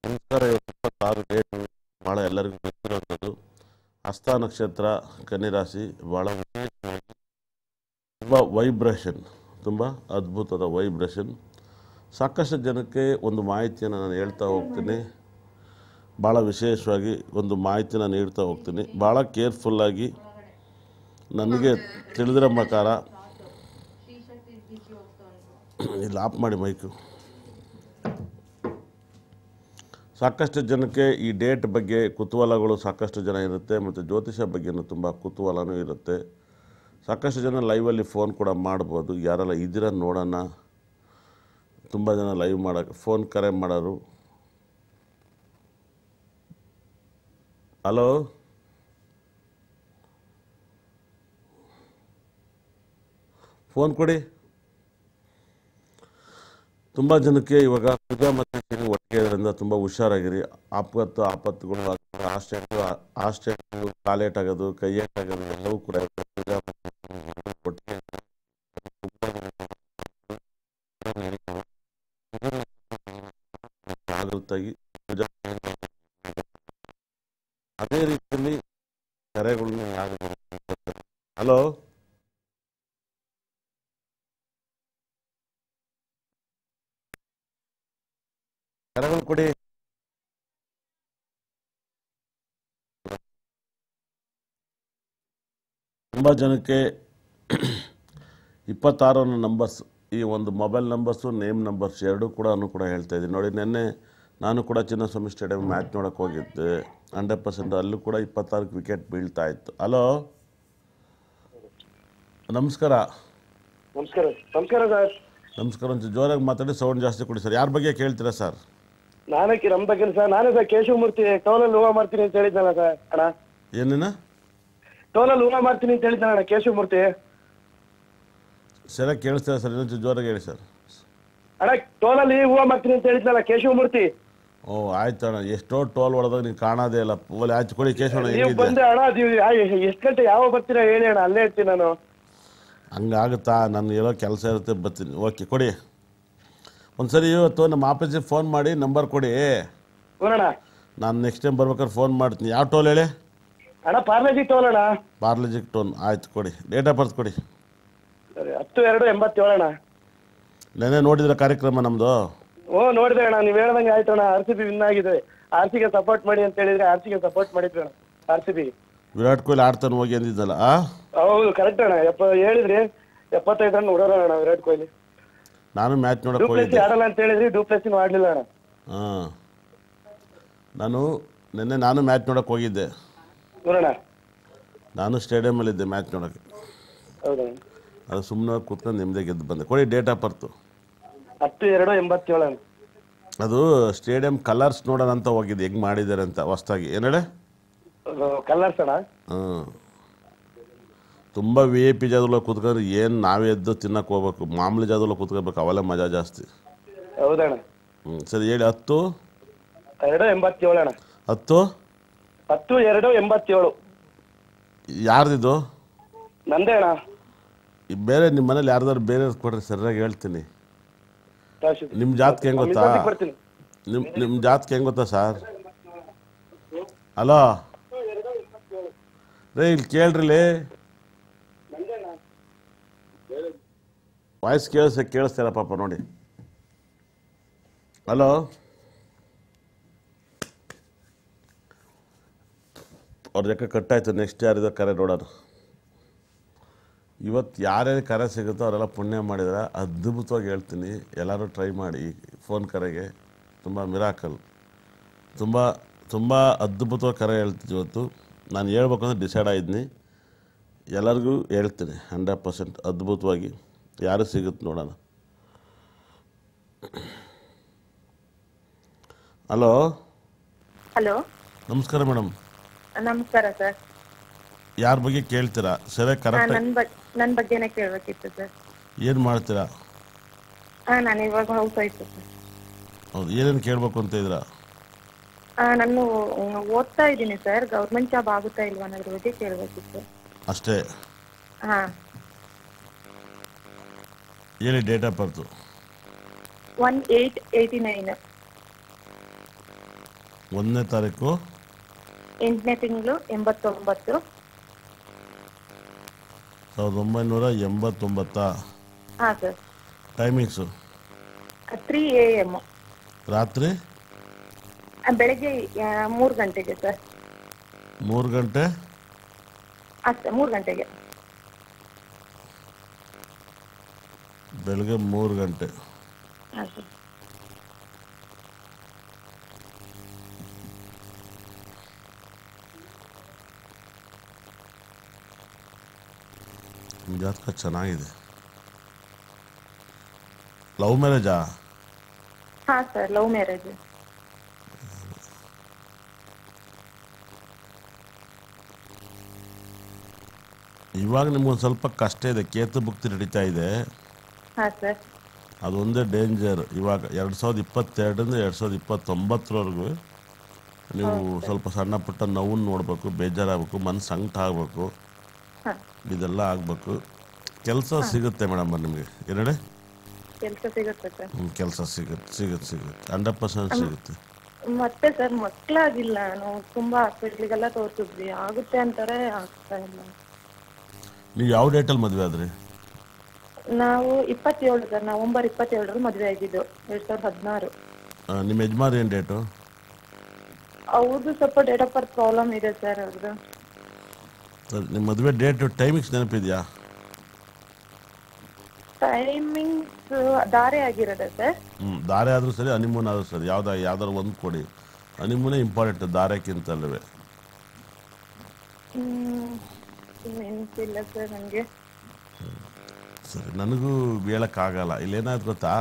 ನಮಸ್ಕಾರ. 26 ಡೇಟ್ ಭಾಳ ಎಲ್ಲರಿಗೂ ಗೊತ್ತಿರುವಂಥದ್ದು. ಹಸ್ತ ನಕ್ಷತ್ರ ಕನ್ನಿರಾಶಿ ಭಾಳ ವಿಶೇಷವಾಗಿ ತುಂಬ ವೈಬ್ರೇಷನ್, ತುಂಬ ಅದ್ಭುತದ ವೈಬ್ರೇಷನ್. ಸಾಕಷ್ಟು ಜನಕ್ಕೆ ಒಂದು ಮಾಹಿತಿಯನ್ನು ನಾನು ಹೇಳ್ತಾ ಹೋಗ್ತೀನಿ, ಭಾಳ ವಿಶೇಷವಾಗಿ ಒಂದು ಮಾಹಿತಿನ ನೀಡ್ತಾ ಹೋಗ್ತೀನಿ. ಭಾಳ ಕೇರ್ಫುಲ್ಲಾಗಿ ನನಗೆ ತಿಳಿದಿರೋ ಪ್ರಕಾರ ಇಲ್ಲಿ ಆಫ್ ಮಾಡಿ ಮೈಕು. ಸಾಕಷ್ಟು ಜನಕ್ಕೆ ಈ ಡೇಟ್ ಬಗ್ಗೆ ಕುತೂಹಲಗಳು ಸಾಕಷ್ಟು ಜನ ಇರುತ್ತೆ, ಮತ್ತು ಜ್ಯೋತಿಷ ಬಗ್ಗೆನೂ ತುಂಬ ಕುತೂಹಲನೂ ಇರುತ್ತೆ. ಸಾಕಷ್ಟು ಜನ ಲೈವಲ್ಲಿ ಫೋನ್ ಕೂಡ ಮಾಡ್ಬೋದು. ಯಾರೆಲ್ಲ ಇದ್ದೀರ ನೋಡೋಣ. ತುಂಬ ಜನ ಲೈವ್ ಮಾಡೋಕ್ಕೆ ಫೋನ್ ಕರೆ ಮಾಡೋರು. ಹಲೋ, ಫೋನ್ ಕೊಡಿ. ತುಂಬ ಜನಕ್ಕೆ ಇವಾಗ ಪೂಜಾ ಮತ್ತು ಶನಿ ಒಟ್ಟಿಗೆ ಇರೋದ್ರಿಂದ ತುಂಬ ಹುಷಾರಾಗಿರಿ. ಆಪತ್ತುಗಳು ಆಸ್ಟೇಟು ಕಾಲೇಟಾಗೋದು, ಕೈಯೇಟಾಗೋದು ಎಲ್ಲವೂ ಕೂಡ ಪೂಜಾ ಒಟ್ಟಿಗೆ ಜಾಗೃತಾಗಿ ಪೂಜಾ. ಅದೇ ರೀತಿಯಲ್ಲಿ ಕರೆಗಳನ್ನ ಯಾರು. ಹಲೋ, ಕರೆಗಳು ಕೊಡಿ. ತುಂಬ ಜನಕ್ಕೆ 26 ನಂಬರ್ಸ್, ಈ ಒಂದು ಮೊಬೈಲ್ ನಂಬರ್ಸು, ನೇಮ್ ನಂಬರ್ಸ್ ಎರಡೂ ಕೂಡ ಹೇಳ್ತಾ ಇದ್ದೀನಿ ನೋಡಿ. ನಿನ್ನೆ ನಾನು ಕೂಡ ಚಿನ್ನಸ್ವಾಮಿ ಸ್ಟೇಡಿಯಂ ಮ್ಯಾಚ್ ನೋಡೋಕೆ ಹೋಗಿದ್ದೆ. 100% ಅಲ್ಲೂ ಕೂಡ 26 ವಿಕೆಟ್ ಬೀಳ್ತಾ ಇತ್ತು. ಹಲೋ, ನಮಸ್ಕಾರ. ನಮಸ್ಕಾರ. ನಮಸ್ಕಾರ ಸರ್. ನಮಸ್ಕಾರ. ಒಂದು ಜೋರಾಗಿ ಮಾತಾಡಿ, ಸೌಂಡ್ ಜಾಸ್ತಿ ಕೊಡಿ ಸರ್. ಯಾರ ಬಗ್ಗೆ ಕೇಳ್ತೀರಾ ಸರ್? ನಮ್ಮ ಬಗ್ಗೆ ಸರ್, ನಾನೇ ಸರ್ ಕೇಶವಮೂರ್ತಿ. ಟೋಲಲ್ಲಿ ಹೂವು ಮಾಡ್ತೀನಿ ಅಂತ ಹೇಳಿದ್ನಲ್ಲ ಸರ್ ಅಣ್ಣ. ಏನೇನ? ಟೋಲಲ್ಲಿ ಹೂವು ಮಾಡ್ತೀನಿ ಅಂತ ಹೇಳಿದ್ನಲ್ಲ ಅಣ್ಣ, ಕೇಶವಮೂರ್ತಿ. ಸರಿಯಾಗಿ ಕೇಳಿಸ್ತೀರಾ ಸರ್? ಇನ್ನೊಂದು ಜೋರಾಗಿ ಹೇಳಿ ಸರ್. ಅಣ್ಣ, ಟೋಲಲ್ಲಿ ಹೂವು ಮಾಡ್ತೀನಿ ಅಂತ ಹೇಳಿದ್ನಲ್ಲ, ಕೇಶವಮೂರ್ತಿ. ಓ ಆಯ್ತು ಅಣ್ಣ. ಎಷ್ಟೋ ಟೋಲ್ ಹೊಡೆದಾಗ ನೀವು ಕಾಣೋದೇ ಇಲ್ಲ. ಓಲೆ ಆಯ್ತು ಕೊಡಿ. ಕೇಶವಣ್ಣ ನೀವು ಹೆಂಗಿದೆ? ಬಂದೆ ಅಣ್ಣ. ಎಷ್ಟು ಗಂಟೆ ಯಾವಾಗ ಬರ್ತೀರಾ ಹೇಳಿ ಅಣ್ಣ, ಅಲ್ಲೇ ಇರ್ತೀನಿ ನಾನು. ಹಂಗಾಗುತ್ತಾ? ನಾನು ಏನೋ ಕೆಲಸ ಇರುತ್ತೆ, ಬರ್ತೀನಿ. ಓಕೆ ಕೊಡಿ. ಒಂದು ಸರಿ ಇವತ್ತು ನಮ್ಮ ಆಫೀಸಿಗೆ ಫೋನ್ ಮಾಡಿ ನಂಬರ್ ಕೊಡಿ. ಅಣ್ಣ, ನಾನು ನೆಕ್ಸ್ಟ್ ಟೈಮ್ ಬರ್ಬೇಕಾದ್ರೆ ಫೋನ್ ಮಾಡ್ತೀನಿ. ಯಾವ ಟೋಲ್ ಹೇಳಿ? ಅಣ್ಣ ಪಾರ್ಲೇಜಿ ಟೋಲ್ ಅಣ್ಣ. ಪಾರ್ಲಜಿಕ್ ಟೋನ್. ಆಯ್ತು ಕೊಡಿ. ಡೇಟ್ ಆಫ್ ಬರ್ತ್ ಕೊಡಿ. ಸರಿ, 10/2/87 ಅಣ್ಣ. ನೆನ್ನೆ ನೋಡಿದ್ರೆ ಕಾರ್ಯಕ್ರಮ ನಮ್ಮದು? ಓ ನೋಡಿದೆ ಅಣ್ಣ, ನೀವು ಹೇಳ್ದಂಗೆ ಆಯ್ತು ಅಣ್ಣ. RCB ವಿನ್ ಆಗಿದೆ. RCಗೆ ಸಪೋರ್ಟ್ ಮಾಡಿ ಅಂತ ಹೇಳಿದ್ರೆ RCಗೆ ಸಪೋರ್ಟ್ ಮಾಡಿದ್ವಿ ಅಣ್ಣ. RCB ವಿರಾಟ್ ಕೊಹ್ಲಿ ಆಡ್ತಾನೆ ಹೋಗಿ ಅಂದಿದ್ದಲ್ಲ. ಹೌದು, ಕರೆಕ್ಟ್ ಅಣ್ಣ. ಹೇಳಿದ್ರಿ 75 ರನ್ ಹೊಡೋಣ ಅಣ್ಣ ವಿರಾಟ್ ಕೊಹ್ಲಿ. ನಾನು ಮ್ಯಾಚ್ ನೋಡಕ್ಕೆ ಡೂಪ್ಲೆಸಿ ಹೋಗಿದ್ದೆ. ಆಡಲ್ಲ ಅಂತ ಹೇಳಿದ್ರಿ, ಡೂಪ್ಲೆಸಿನೂ ಆಡಲಿಲ್ಲ ಅಣ್ಣ. ಹಾಂ, ನಾನು ಮ್ಯಾಚ್ ನೋಡಕ್ಕೆ ಹೋಗಿದ್ದೆ. ನೋಡೋಣ. ನಾನು ಸ್ಟೇಡಿಯಮಲ್ಲಿದ್ದೆ ಮ್ಯಾಚ್ ನೋಡೋಕ್ಕೆ. ಹೌದಾ? ಅದು ಸುಮ್ಮನೆ ಕೂತ್ಕೊಂಡು ನಿಮ್ಮದೇ ಗೆದ್ದು ಬಂದೆ. ಕೊಡಿ ಡೇಟ್ ಆಫ್ ಬರ್ತು. 10/2/87 ಅಣ್ಣ. ಅದು ಸ್ಟೇಡಿಯಂ ಕಲರ್ಸ್ ನೋಡೋಣ ಅಂತ ಹೋಗಿದ್ದೆ, ಹೆಂಗೆ ಮಾಡಿದ್ದಾರೆ ಅಂತ ಹೊಸ್ದಾಗಿ. ಏನು ಹೇಳಿ? ಕಲರ್ಸ್ ಅಣ್ಣ. ಹಾಂ, ತುಂಬ VIP ಜಾಗದಲ್ಲಿ ಕೂತ್ಕೊಂಡ್ರೆ ಏನು ನಾವೇ ಎದ್ದು ತಿನ್ನಕ್ಕೆ ಹೋಗ್ಬೇಕು. ಮಾಮೂಲಿ ಜಾಗದಲ್ಲಿ ಕೂತ್ಕೋಬೇಕು, ಅವೆಲ್ಲ ಮಜಾ ಜಾಸ್ತಿ. ಹೌದಣ್ಣ. ಸರಿ ಹೇಳಿ. 10/2/87 ಅಣ್ಣ. 10/2/87. ಯಾರ್ದಿದು? ನಂದೇ ಅಣ್ಣ. ಬೇರೆ ನಿಮ್ಮ ಮನೇಲಿ ಯಾರ್ದಾರು ಬೇರೆ ಕೊಡ್ರಿ, ಸರಿಯಾಗಿ ಹೇಳ್ತೀನಿ. ನಿಮ್ಮ ಜಾತಕ ಹೆಂಗೆ ಗೊತ್ತಾ? ನಿಮ್ಮ ಜಾತಕ ಹೆಂಗೆ ಗೊತ್ತಾ ಸರ್? ಹಲೋ ರೇ, ಇಲ್ಲಿ ಕೇಳ್ರಿ. ವಾಯ್ಸ್ ಕೇಳಿಸ್ತಾರ ಪಾಪ ನೋಡಿ. ಹಲೋ, ಅವ್ರ ಜೊತೆ ಕಟ್ಟಾಯ್ತು. ನೆಕ್ಸ್ಟ್ ಯಾರಿದ ಕರೆ ನೋಡೋಣ. ಇವತ್ತು ಯಾರ್ಯಾರು ಕರೆ ಸಿಗುತ್ತೋ ಅವರೆಲ್ಲ ಪುಣ್ಯ ಮಾಡಿದ್ರೆ ಅದ್ಭುತವಾಗಿ ಹೇಳ್ತೀನಿ. ಎಲ್ಲರೂ ಟ್ರೈ ಮಾಡಿ. ಫೋನ್ ಕರೆಗೆ ತುಂಬ ಮಿರಾಕಲ್, ತುಂಬ ಅದ್ಭುತವಾಗಿ ಕರೆ ಹೇಳ್ತೀನಿ ಇವತ್ತು. ನಾನು ಹೇಳ್ಬೇಕಂದ್ರೆ ಡಿಸೈಡ್ ಆಗಿದ್ದೀನಿ. ಎಲ್ಲರಿಗೂ ಹೇಳ್ತೀನಿ 100% ಅದ್ಭುತವಾಗಿ. ಯಾರು ಸಿಗುತ್ತೆ ನೋಡೋಣ. ಹಲೋ. ಹಲೋ, ನಮಸ್ಕಾರ ಮೇಡಮ್. ನಮಸ್ಕಾರ ಸರ್. ಯಾರ ಬಗ್ಗೆ ಕೇಳ್ತೀರಾ? ಸರಿಯಾಗಿ ಕರೆಕ್ಟ್. ನನ್ನ ಬಗ್ಗೆನೇ ಕೇಳಬೇಕಿತ್ತು ಸರ್. ಏನು ಮಾಡ್ತೀರಾ? ನಾನು ಇವಾಗ ಹೌಸ್ ವೈಫ್ ಸರ್. ಹೌದು, ಏನೇನು ಕೇಳಬೇಕು ಅಂತ ಇದ್ದೀರಾ? ನಾನು ಓದ್ತಾ ಇದ್ದೀನಿ ಸರ್. ಗೌರ್ಮೆಂಟ್ ಜಾಬ್ ಆಗುತ್ತಾ ಇಲ್ವಾ ಅನ್ನೋದ್ರ ಬಗ್ಗೆ ಕೇಳಬೇಕಿತ್ತು ಅಷ್ಟೇ. ಹಾಂ, ಹೇಳಿ. Date of birth? 1/8/89. 1ನೇ ತಾರೀಕು 8ನೇ ತಿಂಗಳು 89. 1989. ಹಾಂ ಸರ್. Timings 3 AM. ರಾತ್ರಿ ಬೆಳಗ್ಗೆ 3 ಗಂಟೆಗೆ ಸರ್. 3 ಗಂಟೆ ಅಷ್ಟೇ, 3 ಗಂಟೆಗೆ. ಬೆಳಗ್ಗೆ 3 ಗಂಟೆ. ಹಾಂ ಸರ್. ಜಾತಕ ಚೆನ್ನಾಗಿದೆ. ಲವ್ ಮ್ಯಾರೇಜಾ? ಹಾಂ ಸರ್, ಲವ್ ಮ್ಯಾರೇಜ್. ಇವಾಗ ನಿಮ್ಗೊಂದು ಸ್ವಲ್ಪ ಕಷ್ಟ ಇದೆ. ಕೇತು ಭುಕ್ತಿ ನಡೀತಾ ಇದೆ. ಹಾಂ ಸರ್. ಅದೊಂದೇ ಡೇಂಜರ್. ಇವಾಗ 2022ರಿಂದ 2029ವರೆಗೂ ನೀವು ಸ್ವಲ್ಪ ಸಣ್ಣ ಪುಟ್ಟ ನೋವನ್ನು ನೋಡಬೇಕು, ಬೇಜಾರಾಗಬೇಕು, ಮನಸ್ಸು ಸಂಕಟ ಆಗಬೇಕು, ಹಾಂ. ಇದೆಲ್ಲ ಆಗಬೇಕು. ಕೆಲಸ ಸಿಗುತ್ತೆ ಮೇಡಮ್ ನಿಮಗೆ. ಏನೇಳಿ? ಕೆಲಸ ಸಿಗುತ್ತೆ ಸರ್. ಕೆಲಸ ಸಿಗುತ್ತೆ 100% ಸಿಗುತ್ತೆ. ಮತ್ತೆ ಸರ್ ಮಕ್ಕಳಾಗಿಲ್ಲ. ನಾವು ತುಂಬಾ ಹಾಸ್ಪಿಟ್ಲಿಗೆಲ್ಲ ತೋರಿಸಿದ್ವಿ, ಆಗುತ್ತೆ ಅಂತಾರೆ, ಆಗ್ತಾ ಇಲ್ಲ. ನೀವು ಯಾವ ಡೇಟಲ್ಲಿ ಮದುವೆ ಆದ್ರಿ? ನಾವು 27 ಸರ್, ನವೆಂಬರ್ 27 ಮದುವೆ ಆಗಿದ್ದು 2016. ನಿಮ್ಮ ಯಜಮಾನ್ ಏನು ಡೇಟು? ಅವ್ರದ್ದು ಸ್ವಲ್ಪ ಡೇಟ್ ಆಫ್ ಬರ್ತ್ ಪ್ರಾಬ್ಲಮ್ ಇದೆ ಸರ್ ಅವ್ರದ್ದು. ನಿಮ್ಮ ಮದುವೆ ಡೇಟು ಟೈಮಿಂಗ್ಸ್ ನೆನಪಿದೆಯಾ? ಟೈಮಿಂಗ್ಸ್ ದಾರೆ ಆಗಿರೋದೆ ಸರ್. ದಾರೆ ಆದರೂ ಸರಿ, ಹನಿಮೂನ್ ಆದರೂ ಸರಿ, ಯಾವ್ದಾದ್ರು ಒಂದು ಕೊಡಿ. ಹನಿಮೂನೇ ಇಂಪಾರ್ಟೆಂಟ್ ದಾರೆಕ್ಕಿಂತ ಅಲ್ಲವೇ? ನೆನಪಿಲ್ಲ ಸರ್ ನನಗೆ. ಸರಿ, ನನಗೂ ಹೇಳೋಕ್ಕಾಗಲ್ಲ. ಇಲ್ಲೇನಾಯ್ತು ಗೊತ್ತಾ?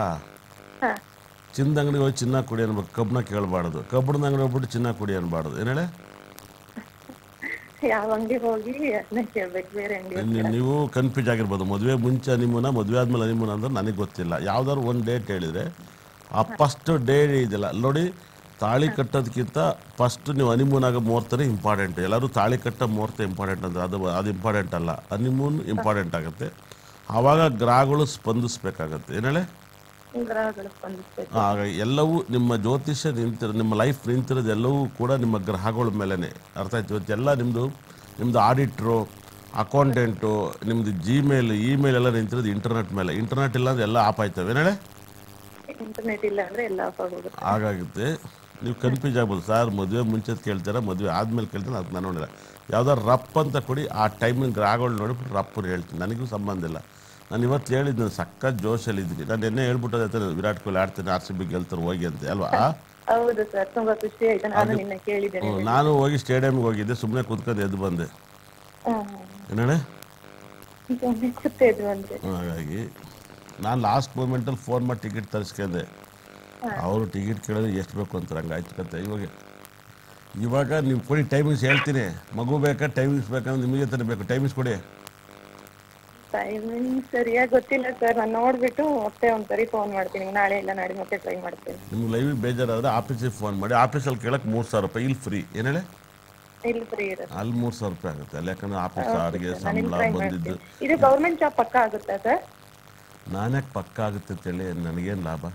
ಹಾಂ. ಚಿನ್ನದ ಅಂಗಡಿಗೆ ಹೋಗಿ ಚಿನ್ನ ಕುಡಿ ಅನ್ಬೇಕು, ಕಬ್ಬನ್ನ ಕೇಳಬಾರ್ದು. ಕಬ್ಬಣದ ಅಂಗಡಿ ಹೋಗ್ಬಿಟ್ಟು ಚಿನ್ನ ಕುಡಿ ಅನ್ಬಾರ್ದು. ಏನು ಹೇಳಿ? ಯಾವ ಅಂಗಡಿಗೆ ಹೋಗಿ ಅದನ್ನ ಕೇಳ್ಬೇಕು, ಬೇರೆ ಅಂಗಡಿ. ನೀವು ಕನ್ಫ್ಯೂಸ್ ಆಗಿರ್ಬೋದು. ಮದುವೆ ಮುಂಚೆ ಹನಿಮೂನ, ಮದುವೆ ಆದ್ಮೇಲೆ ಹನಿಮೂನ ಅಂದ್ರೆ ನನಗೆ ಗೊತ್ತಿಲ್ಲ. ಯಾವ್ದಾದ್ರು ಒಂದು ಡೇಟ್ ಹೇಳಿದರೆ ಆ ಫಸ್ಟ್ ಡೇ ಇದೆಯಲ್ಲ ನೋಡಿ, ತಾಳಿ ಕಟ್ಟೋದಕ್ಕಿಂತ ಫಸ್ಟ್ ನೀವು ಹನಿಮೂನ್ ಆಗೋ ಮುಹೂರ್ತನೇ ಇಂಪಾರ್ಟೆಂಟ್. ಎಲ್ಲರೂ ತಾಳಿ ಕಟ್ಟೋ ಮುಹೂರ್ತ ಇಂಪಾರ್ಟೆಂಟ್ ಅಂದರೆ ಅದು ಇಂಪಾರ್ಟೆಂಟ್ ಅಲ್ಲ. ಹನಿಮೂನ್ ಇಂಪಾರ್ಟೆಂಟ್ ಆಗುತ್ತೆ. ಆವಾಗ ಗ್ರಹಗಳು ಸ್ಪಂದಿಸ್ಬೇಕಾಗತ್ತೆ. ಏನು ಹೇಳಿ? ಗ್ರಹಗಳು ಸ್ಪಂದಿಸ್ಬೇಕು. ಆಗ ಎಲ್ಲವೂ ನಿಮ್ಮ ಜ್ಯೋತಿಷ್ಯ ನಿಮ್ಮ ಲೈಫ್ ನಿಂತಿರೋದು ಎಲ್ಲವೂ ಕೂಡ ನಿಮ್ಮ ಗ್ರಹಗಳ ಮೇಲೇ. ಅರ್ಥ ಆಯ್ತು? ಇವತ್ತೆಲ್ಲ ನಿಮ್ಮದು ಆಡಿಟ್ರು, ಅಕೌಂಟೆಂಟು, ನಿಮ್ಮದು ಜಿಮೇಲ್, ಇಮೇಲ್ ಎಲ್ಲ ನಿಂತಿರೋದು ಇಂಟರ್ನೆಟ್ ಮೇಲೆ. ಇಂಟರ್ನೆಟ್ ಇಲ್ಲ ಅಂದರೆ ಎಲ್ಲ ಆಫ್ ಆಯ್ತವೆ. ಏನು ಹೇಳಿ? ಇಂಟರ್ನೆಟ್ ಇಲ್ಲ ಅಂದರೆ ಎಲ್ಲ ಆಫ್ ಆಗೋಗುತ್ತೆ. ಹಾಗಾಗುತ್ತೆ. ನೀವು ಕನ್ಫ್ಯೂಸ್ ಆಗ್ಬೋದು. ಸರ್ ಮದುವೆ ಮುಂಚೆ ಕೇಳ್ತೀರಾ, ಮದುವೆ ಆದಮೇಲೆ ಕೇಳ್ತೀನಿ, ಅದು ನಾನು ನೋಡಿಲ್ಲ. ಯಾವ್ದಾರು ರಪ್ ಅಂತ ಕೊಡಿ, ಆ ಟೈಮಿಂಗ್ ಗ್ರಹಗಳು ನೋಡಿಬಿಟ್ಟು ರಪ್ಪನ್ನು ಹೇಳ್ತೀನಿ. ನನಗೂ ಸಂಬಂಧ ಇಲ್ಲ. ನಾನು ಇವತ್ತು ಹೇಳಿದ್ದು ಸಖತ್ ಜೋಶಲ್ಲಿದ್ದೀನಿ. ನಾನು ಎನ್ನೆ ಹೇಳ್ಬಿಟ್ಟೋದೈತೆ, ವಿರಾಟ್ ಕೊಹ್ಲಿ ಆಡ್ತೀನಿ, RCB ಗೆಲ್ತಾರೆ ಹೋಗಿ ಅಂತ ಅಲ್ವಾ? ಹೌದು ಸರ್, ತುಂಬಾ ಖುಷಿ ಆಯ್ತು. ನಾನು ನಿನ್ನೆ ಕೇಳಿದ್ದೇನೆ. ನಾನು ಹೋಗಿ ಸ್ಟೇಡಿಯಂಗೆ ಹೋಗಿದ್ದೆ, ಸುಮ್ಮನೆ ಕೂತ್ಕೊಂಡು ಎದ್ದು ಬಂದೆ. ಏನೇಳೆ? ಕೂತಿದ್ವು ಅಂದ್ರೆ. ಹಾಗಾಗಿ ನಾನು ಲಾಸ್ಟ್ ಮೂಮೆಂಟಲ್ಲಿ ಫೋನ್ ಮಾಡಿ ಟಿಕೆಟ್ ತರಿಸ್ಕೊಂಡೆ. ಅವರು ಟಿಕೆಟ್ ಕೇಳಿದ್ರೆ ಎಷ್ಟು ಬೇಕು ಅಂತಾರೆ. ಹಂಗಾಯ್ತು ಕತೆ. ಇವಾಗ ನೀವು ಕೊಡಿ ಟೈಮಿಂಗ್ಸ್ ಹೇಳ್ತೀನಿ. ಮಗು ಬೇಕಾ ಟೈಮಿಂಗ್ಸ್ ಬೇಕಂದ್ರೆ ನಿಮಗೆ ತಾನೇ ಬೇಕು. ಟೈಮಿಂಗ್ಸ್ ಕೊಡಿ. ಟೈಮಿಂಗ್ ಸರಿಯಾಗಿ ಗೊತ್ತಿಲ್ಲ ಸರ್, ನಾನು ನೋಡ್ಬಿಟ್ಟು ಮತ್ತೆ ಒಂದ್ಸರಿ ಫೋನ್ ಮಾಡ್ತೀನಿ. ನಾಳೆ ಇಲ್ಲ ನಾಳೆ ಮತ್ತೆ ಟ್ರೈ ಮಾಡ್ತೀನಿ. ನಿಮ್ಗೆ ಲೈವಿಗೆ ಬೇಜಾರಾದರೆ ಆಫೀಸಿಗೆ ಫೋನ್ ಮಾಡಿ. ಆಫೀಸಲ್ಲಿ ಕೇಳಕ್ಕೆ 3,000 ರೂಪಾಯಿ. ಇಲ್ಲಿ ಫ್ರೀ. ಏನು ಹೇಳಿ? ಇಲ್ಲಿ ಫ್ರೀ ಇರುತ್ತೆ. ಅಲ್ಲಿ 3,000 ರೂಪಾಯಿ ಆಗುತ್ತೆ. ಅಲ್ಲಿ ಯಾಕಂದ್ರೆ ಆಫೀಸ್ ಅಡುಗೆ ಸಂಬಳ ಬಂದಿದ್ದು. ಇದು ಗೌರ್ಮೆಂಟ್ ಜಾಬ್ ಪಕ್ಕ ಆಗುತ್ತಾ ಸರ್? ನಾನ್ಯಾಕೆ ಪಕ್ಕ ಆಗುತ್ತೆ ಅಂತೇಳಿ ನನಗೇನು ಲಾಭ?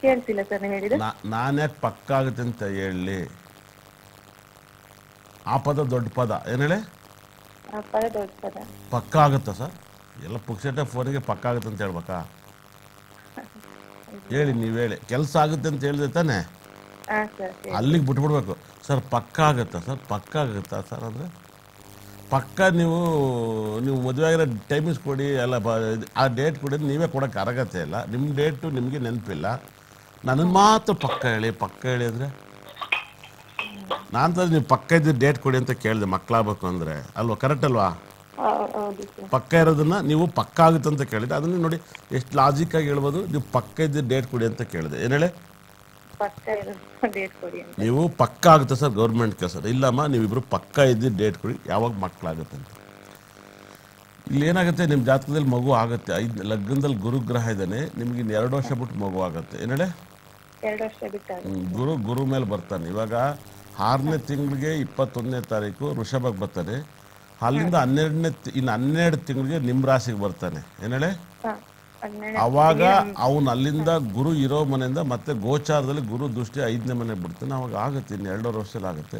ಕೇಳಿಸಿಲ್ಲ ಸರ್ ನೀವು ಹೇಳಿದ್ದು. ನಾನ್ಯಾಕೆ ಪಕ್ಕ ಆಗುತ್ತೆ ಅಂತ ಹೇಳಿ? ಆ ಪದ ದೊಡ್ಡ ಪದ. ಏನು ಹೇಳಿ? ಪದ ದೊಡ್ಡ ಪದ. ಪಕ್ಕ ಆಗುತ್ತಾ ಸರ್? ಎಲ್ಲ ಪುಕ್ಷಟೆ ಫೋನಿಗೆ ಪಕ್ಕ ಆಗುತ್ತೆ ಅಂತ ಹೇಳ್ಬೇಕಾ? ಹೇಳಿ, ನೀವು ಹೇಳಿ. ಕೆಲಸ ಆಗುತ್ತೆ ಅಂತ ಹೇಳಿದೆ ತಾನೆ? ಅಲ್ಲಿಗೆ ಬಿಟ್ಬಿಡ್ಬೇಕು. ಸರ್ ಪಕ್ಕ ಆಗುತ್ತಾ ಸರ್? ಪಕ್ಕ ಆಗುತ್ತಾ ಸರ್ ಅಂದರೆ ಪಕ್ಕ ನೀವು ಮದುವೆ ಆಗಿರೋ ಟೈಮಿಂಗ್ಸ್ ಕೊಡಿ. ಎಲ್ಲ ಆ ಡೇಟ್ ಕೊಡಿ. ನೀವೇ ಕೊಡೋಕ್ಕೆ ಅರಗತ್ತೆ ಇಲ್ಲ. ನಿಮ್ಮ ಡೇಟು ನಿಮಗೆ ನೆನಪಿಲ್ಲ. ನನಗೆ ಮಾತ್ರ ಪಕ್ಕ ಹೇಳಿ ಅಂದರೆ ನಾನು ನೀವು ಪಕ್ಕ ಇದ್ದು ಡೇಟ್ ಕೊಡಿ ಅಂತ ಕೇಳಿದೆ. ಮಕ್ಕಳಾಗಬೇಕು ಅಂದರೆ ಅಲ್ವಾ? ಕರೆಕ್ಟ್ ಅಲ್ವಾ? ಪಕ್ಕ ಇರೋದನ್ನ ನೀವು ಪಕ್ಕ ಆಗುತ್ತೆ ಅಂತ ಕೇಳಿದೆ. ಅದನ್ನು ನೋಡಿ ಎಷ್ಟು ಲಾಜಿಕ್ಕಾಗಿ ಹೇಳ್ಬೋದು. ನೀವು ಪಕ್ಕ ಇದ್ದು ಡೇಟ್ ಕೊಡಿ ಅಂತ ಕೇಳಿದೆ. ಏನು ಹೇಳಿ? ನೀವು ಪಕ್ಕ ಆಗುತ್ತೆ ಸರ್ ಗೌರ್ಮೆಂಟ್ ಕೆಲಸ. ಇಲ್ಲಮ್ಮ, ನೀವಿಬ್ರು ಪಕ್ಕ ಇದ್ದು ಡೇಟ್ ಕೊಡಿ, ಯಾವಾಗ ಮಕ್ಕಳಾಗುತ್ತೆ ಅಂತ. ಇಲ್ಲಿ ಏನಾಗುತ್ತೆ, ನಿಮ್ಮ ಜಾತಕದಲ್ಲಿ ಮಗು ಆಗುತ್ತೆ. ಲಗ್ನದಲ್ಲಿ ಗುರುಗ್ರಹ ಇದ್ದಾನೆ. ನಿಮ್ಗೆ ಇನ್ನು 2 ವರ್ಷ ಬಿಟ್ಟು ಮಗು ಆಗುತ್ತೆ. ಏನು ಹೇಳಿ? 2 ವರ್ಷ ಬಿಟ್ಟು ಗುರು ಮೇಲೆ ಬರ್ತಾನೆ. ಇವಾಗ 6ನೇ ತಿಂಗಳಿಗೆ 21ನೇ ತಾರೀಕು ವೃಷಭಕ್ಕೆ ಬರ್ತಾನೆ. ಅಲ್ಲಿಂದ 12 ತಿಂಗಳಿಗೆ ನಿಮ್ಮ ರಾಶಿಗೆ ಬರ್ತಾನೆ. ಏನು ಹೇಳಿ? ಆವಾಗ ಅವನು ಅಲ್ಲಿಂದ ಗುರು ಇರೋ ಮನೆಯಿಂದ ಮತ್ತೆ ಗೋಚಾರದಲ್ಲಿ ಗುರು ದೃಷ್ಟಿ 5ನೇ ಮನೆಗೆ ಬಿಡ್ತಾನೆ. ಅವಾಗ ಆಗುತ್ತೆ, ಇನ್ನು 2.5 ವರ್ಷದಲ್ಲಿ ಆಗುತ್ತೆ.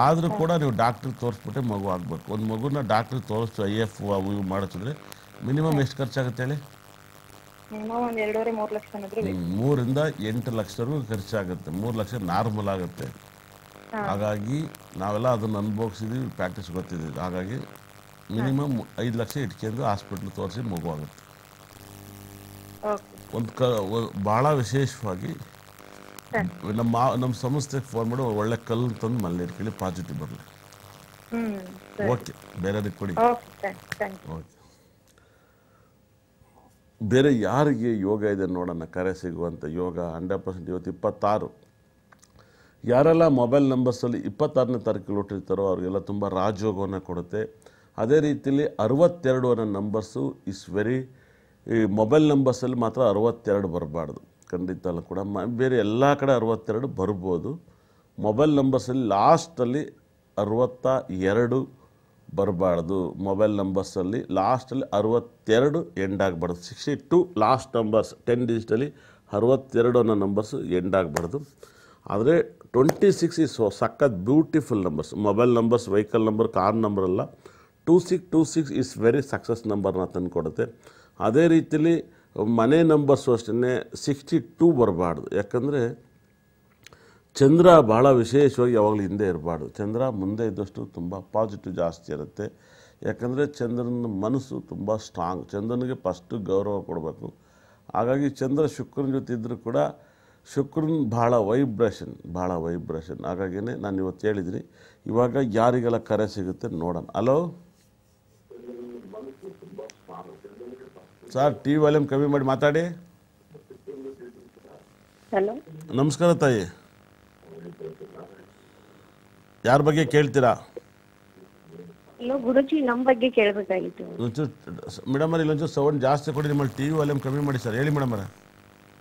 ಆದರೂ ಕೂಡ ನೀವು ಡಾಕ್ಟ್ರಿಗೆ ತೋರಿಸ್ಬಿಟ್ಟೆ ಮಗು ಆಗಬೇಕು. ಒಂದು ಮಗುನ ಡಾಕ್ಟ್ರಿಗೆ ತೋರಿಸ್ತು IF ಅವು ಇವು ಮಾಡಿಸಿದ್ರೆ ಮಿನಿಮಮ್ ಎಷ್ಟು ಖರ್ಚಾಗುತ್ತೆ ಹೇಳಿ? ಒಂದು 2.5-3 ಲಕ್ಷ ಅನ್ನೋದ್ರು 3 ರಿಂದ 8 ಲಕ್ಷವರೆಗೂ ಖರ್ಚಾಗುತ್ತೆ. 3 ಲಕ್ಷ ನಾರ್ಮಲ್ ಆಗುತ್ತೆ. ಹಾಗಾಗಿ ನಾವೆಲ್ಲ ಅದನ್ನು ಅನುಭವಿಸಿದ್ವಿ, ಪ್ರಾಕ್ಟೀಸ್ ಗೊತ್ತಿದ್ದೀವಿ. ಹಾಗಾಗಿ ಮಿನಿಮಮ್ 5 ಲಕ್ಷ ಇಟ್ಕೊಂಡು ಹಾಸ್ಪಿಟ್ಲ್ ತೋರಿಸಿ ಮಗು ಆಗುತ್ತೆ. ಭಾಳ ವಿಶೇಷವಾಗಿ ನಮ್ಮ ಸಂಸ್ಥೆಗೆ ಫೋನ್ ಮಾಡಿ ಒಳ್ಳೆ ಕಲ್ಲು ತಂದು ಮನೇಲಿ ಇಟ್ಕೊಳ್ಳಿ, ಪಾಸಿಟಿವ್ ಬರಲಿ. ಓಕೆ, ಬೇರೆಯವ್ರಿಗೆ ಕೊಡಿ. ಓಕೆ, ಬೇರೆ ಯಾರಿಗೆ ಯೋಗ ಇದೆ ನೋಡೋಣ, ಕರೆ ಸಿಗುವಂಥ ಯೋಗ 100%. ಇವತ್ತು 26. ಯಾರೆಲ್ಲ ಮೊಬೈಲ್ ನಂಬರ್ಸಲ್ಲಿ 26ನೇ ತಾರೀಕು ಹುಟ್ಟಿರ್ತಾರೋ ಅವ್ರಿಗೆಲ್ಲ ತುಂಬ ರಾಜಯೋಗವನ್ನು ಕೊಡುತ್ತೆ. ಅದೇ ರೀತಿಯಲ್ಲಿ 62 ಅನ್ನೋ ನಂಬರ್ಸು ಇಸ್ ವೆರಿ, ಈ ಮೊಬೈಲ್ ನಂಬರ್ಸಲ್ಲಿ ಮಾತ್ರ 62 ಬರಬಾರ್ದು, ಖಂಡಿತ ಅಲ್ಲ ಕೂಡ. ಬೇರೆ ಎಲ್ಲ ಕಡೆ 62 ಬರ್ಬೋದು. ಮೊಬೈಲ್ ನಂಬರ್ಸಲ್ಲಿ ಲಾಸ್ಟಲ್ಲಿ 62 ಬರಬಾರ್ದು. ಮೊಬೈಲ್ ನಂಬರ್ಸಲ್ಲಿ ಲಾಸ್ಟಲ್ಲಿ 62 ಎಂಡ್ ಆಗಬಾರ್ದು. 62 ಲಾಸ್ಟ್ ನಂಬರ್ಸ್ 10 ಡಿಜಿಟಲ್ಲಿ 62 ಅನ್ನೋ ನಂಬರ್ಸು ಎಂಡ್ ಆಗಬಾರ್ದು. ಆದರೆ 26 ಈಸ್ ಸಖತ್ beautiful numbers. Mobile numbers, vehicle number, car number ಅಲ್ಲ. 26 ಈಸ್ ವೆರಿ ಸಕ್ಸಸ್ ನಂಬರ್ನ ತಂದುಕೊಡುತ್ತೆ. ಅದೇ ರೀತಿಯಲ್ಲಿ ಮನೆ ನಂಬರ್ಸು ಅಷ್ಟೇ 62 ಬರಬಾರ್ದು. ಯಾಕಂದರೆ ಚಂದ್ರ ಭಾಳ ವಿಶೇಷವಾಗಿ ಯಾವಾಗಲೂ ಹಿಂದೆ ಇರಬಾರ್ದು. ಚಂದ್ರ ಮುಂದೆ ಇದ್ದಷ್ಟು ತುಂಬ ಪಾಸಿಟಿವ್ ಜಾಸ್ತಿ ಇರುತ್ತೆ. ಯಾಕಂದರೆ ಚಂದ್ರನ ಮನಸ್ಸು ತುಂಬ ಸ್ಟ್ರಾಂಗ್. ಚಂದ್ರನಿಗೆ ಫಸ್ಟು ಗೌರವ ಕೊಡಬೇಕು. ಹಾಗಾಗಿ ಚಂದ್ರ ಶುಕ್ರನ ಜೊತೆ ಇದ್ದರೂ ಕೂಡ ಶುಕ್ರನ ಭಾಳ ವೈಬ್ರೇಷನ್. ಹಾಗಾಗಿಯೇ ನಾನು ಇವತ್ತು ಹೇಳಿದ್ದೀನಿ. ಇವಾಗ ಯಾರಿಗೆಲ್ಲ ಕರೆ ಸಿಗುತ್ತೆ ನೋಡೋಣ. Hello sir, T V volume ಕಮ್ಮಿ ಮಾಡಿ ಮಾತಾಡಿ. ಹಲೋ, ನಮಸ್ಕಾರ ತಾಯಿ. ಯಾರ ಬಗ್ಗೆ ಕೇಳ್ತೀರಾ? ಹಲೋ ಗುರುಜಿ, ನಮ್ಮ ಬಗ್ಗೆ ಕೇಳಬೇಕಾಗಿತ್ತು. ಒಂಚೂರು ಮೇಡಮ್ ಅವ್ರೆ, ಇಲ್ಲೊಂಚೂರು ಸೌಂಡ್ ಜಾಸ್ತಿ ಕೊಡಿ. ನಿಮ್ಮಲ್ಲಿ ಟಿ ವಿ ವಾಲ್ಯೂಮ್ ಕಮ್ಮಿ ಮಾಡಿ ಸರ್. ಹೇಳಿ ಮೇಡಮ್ ಅವರೇ.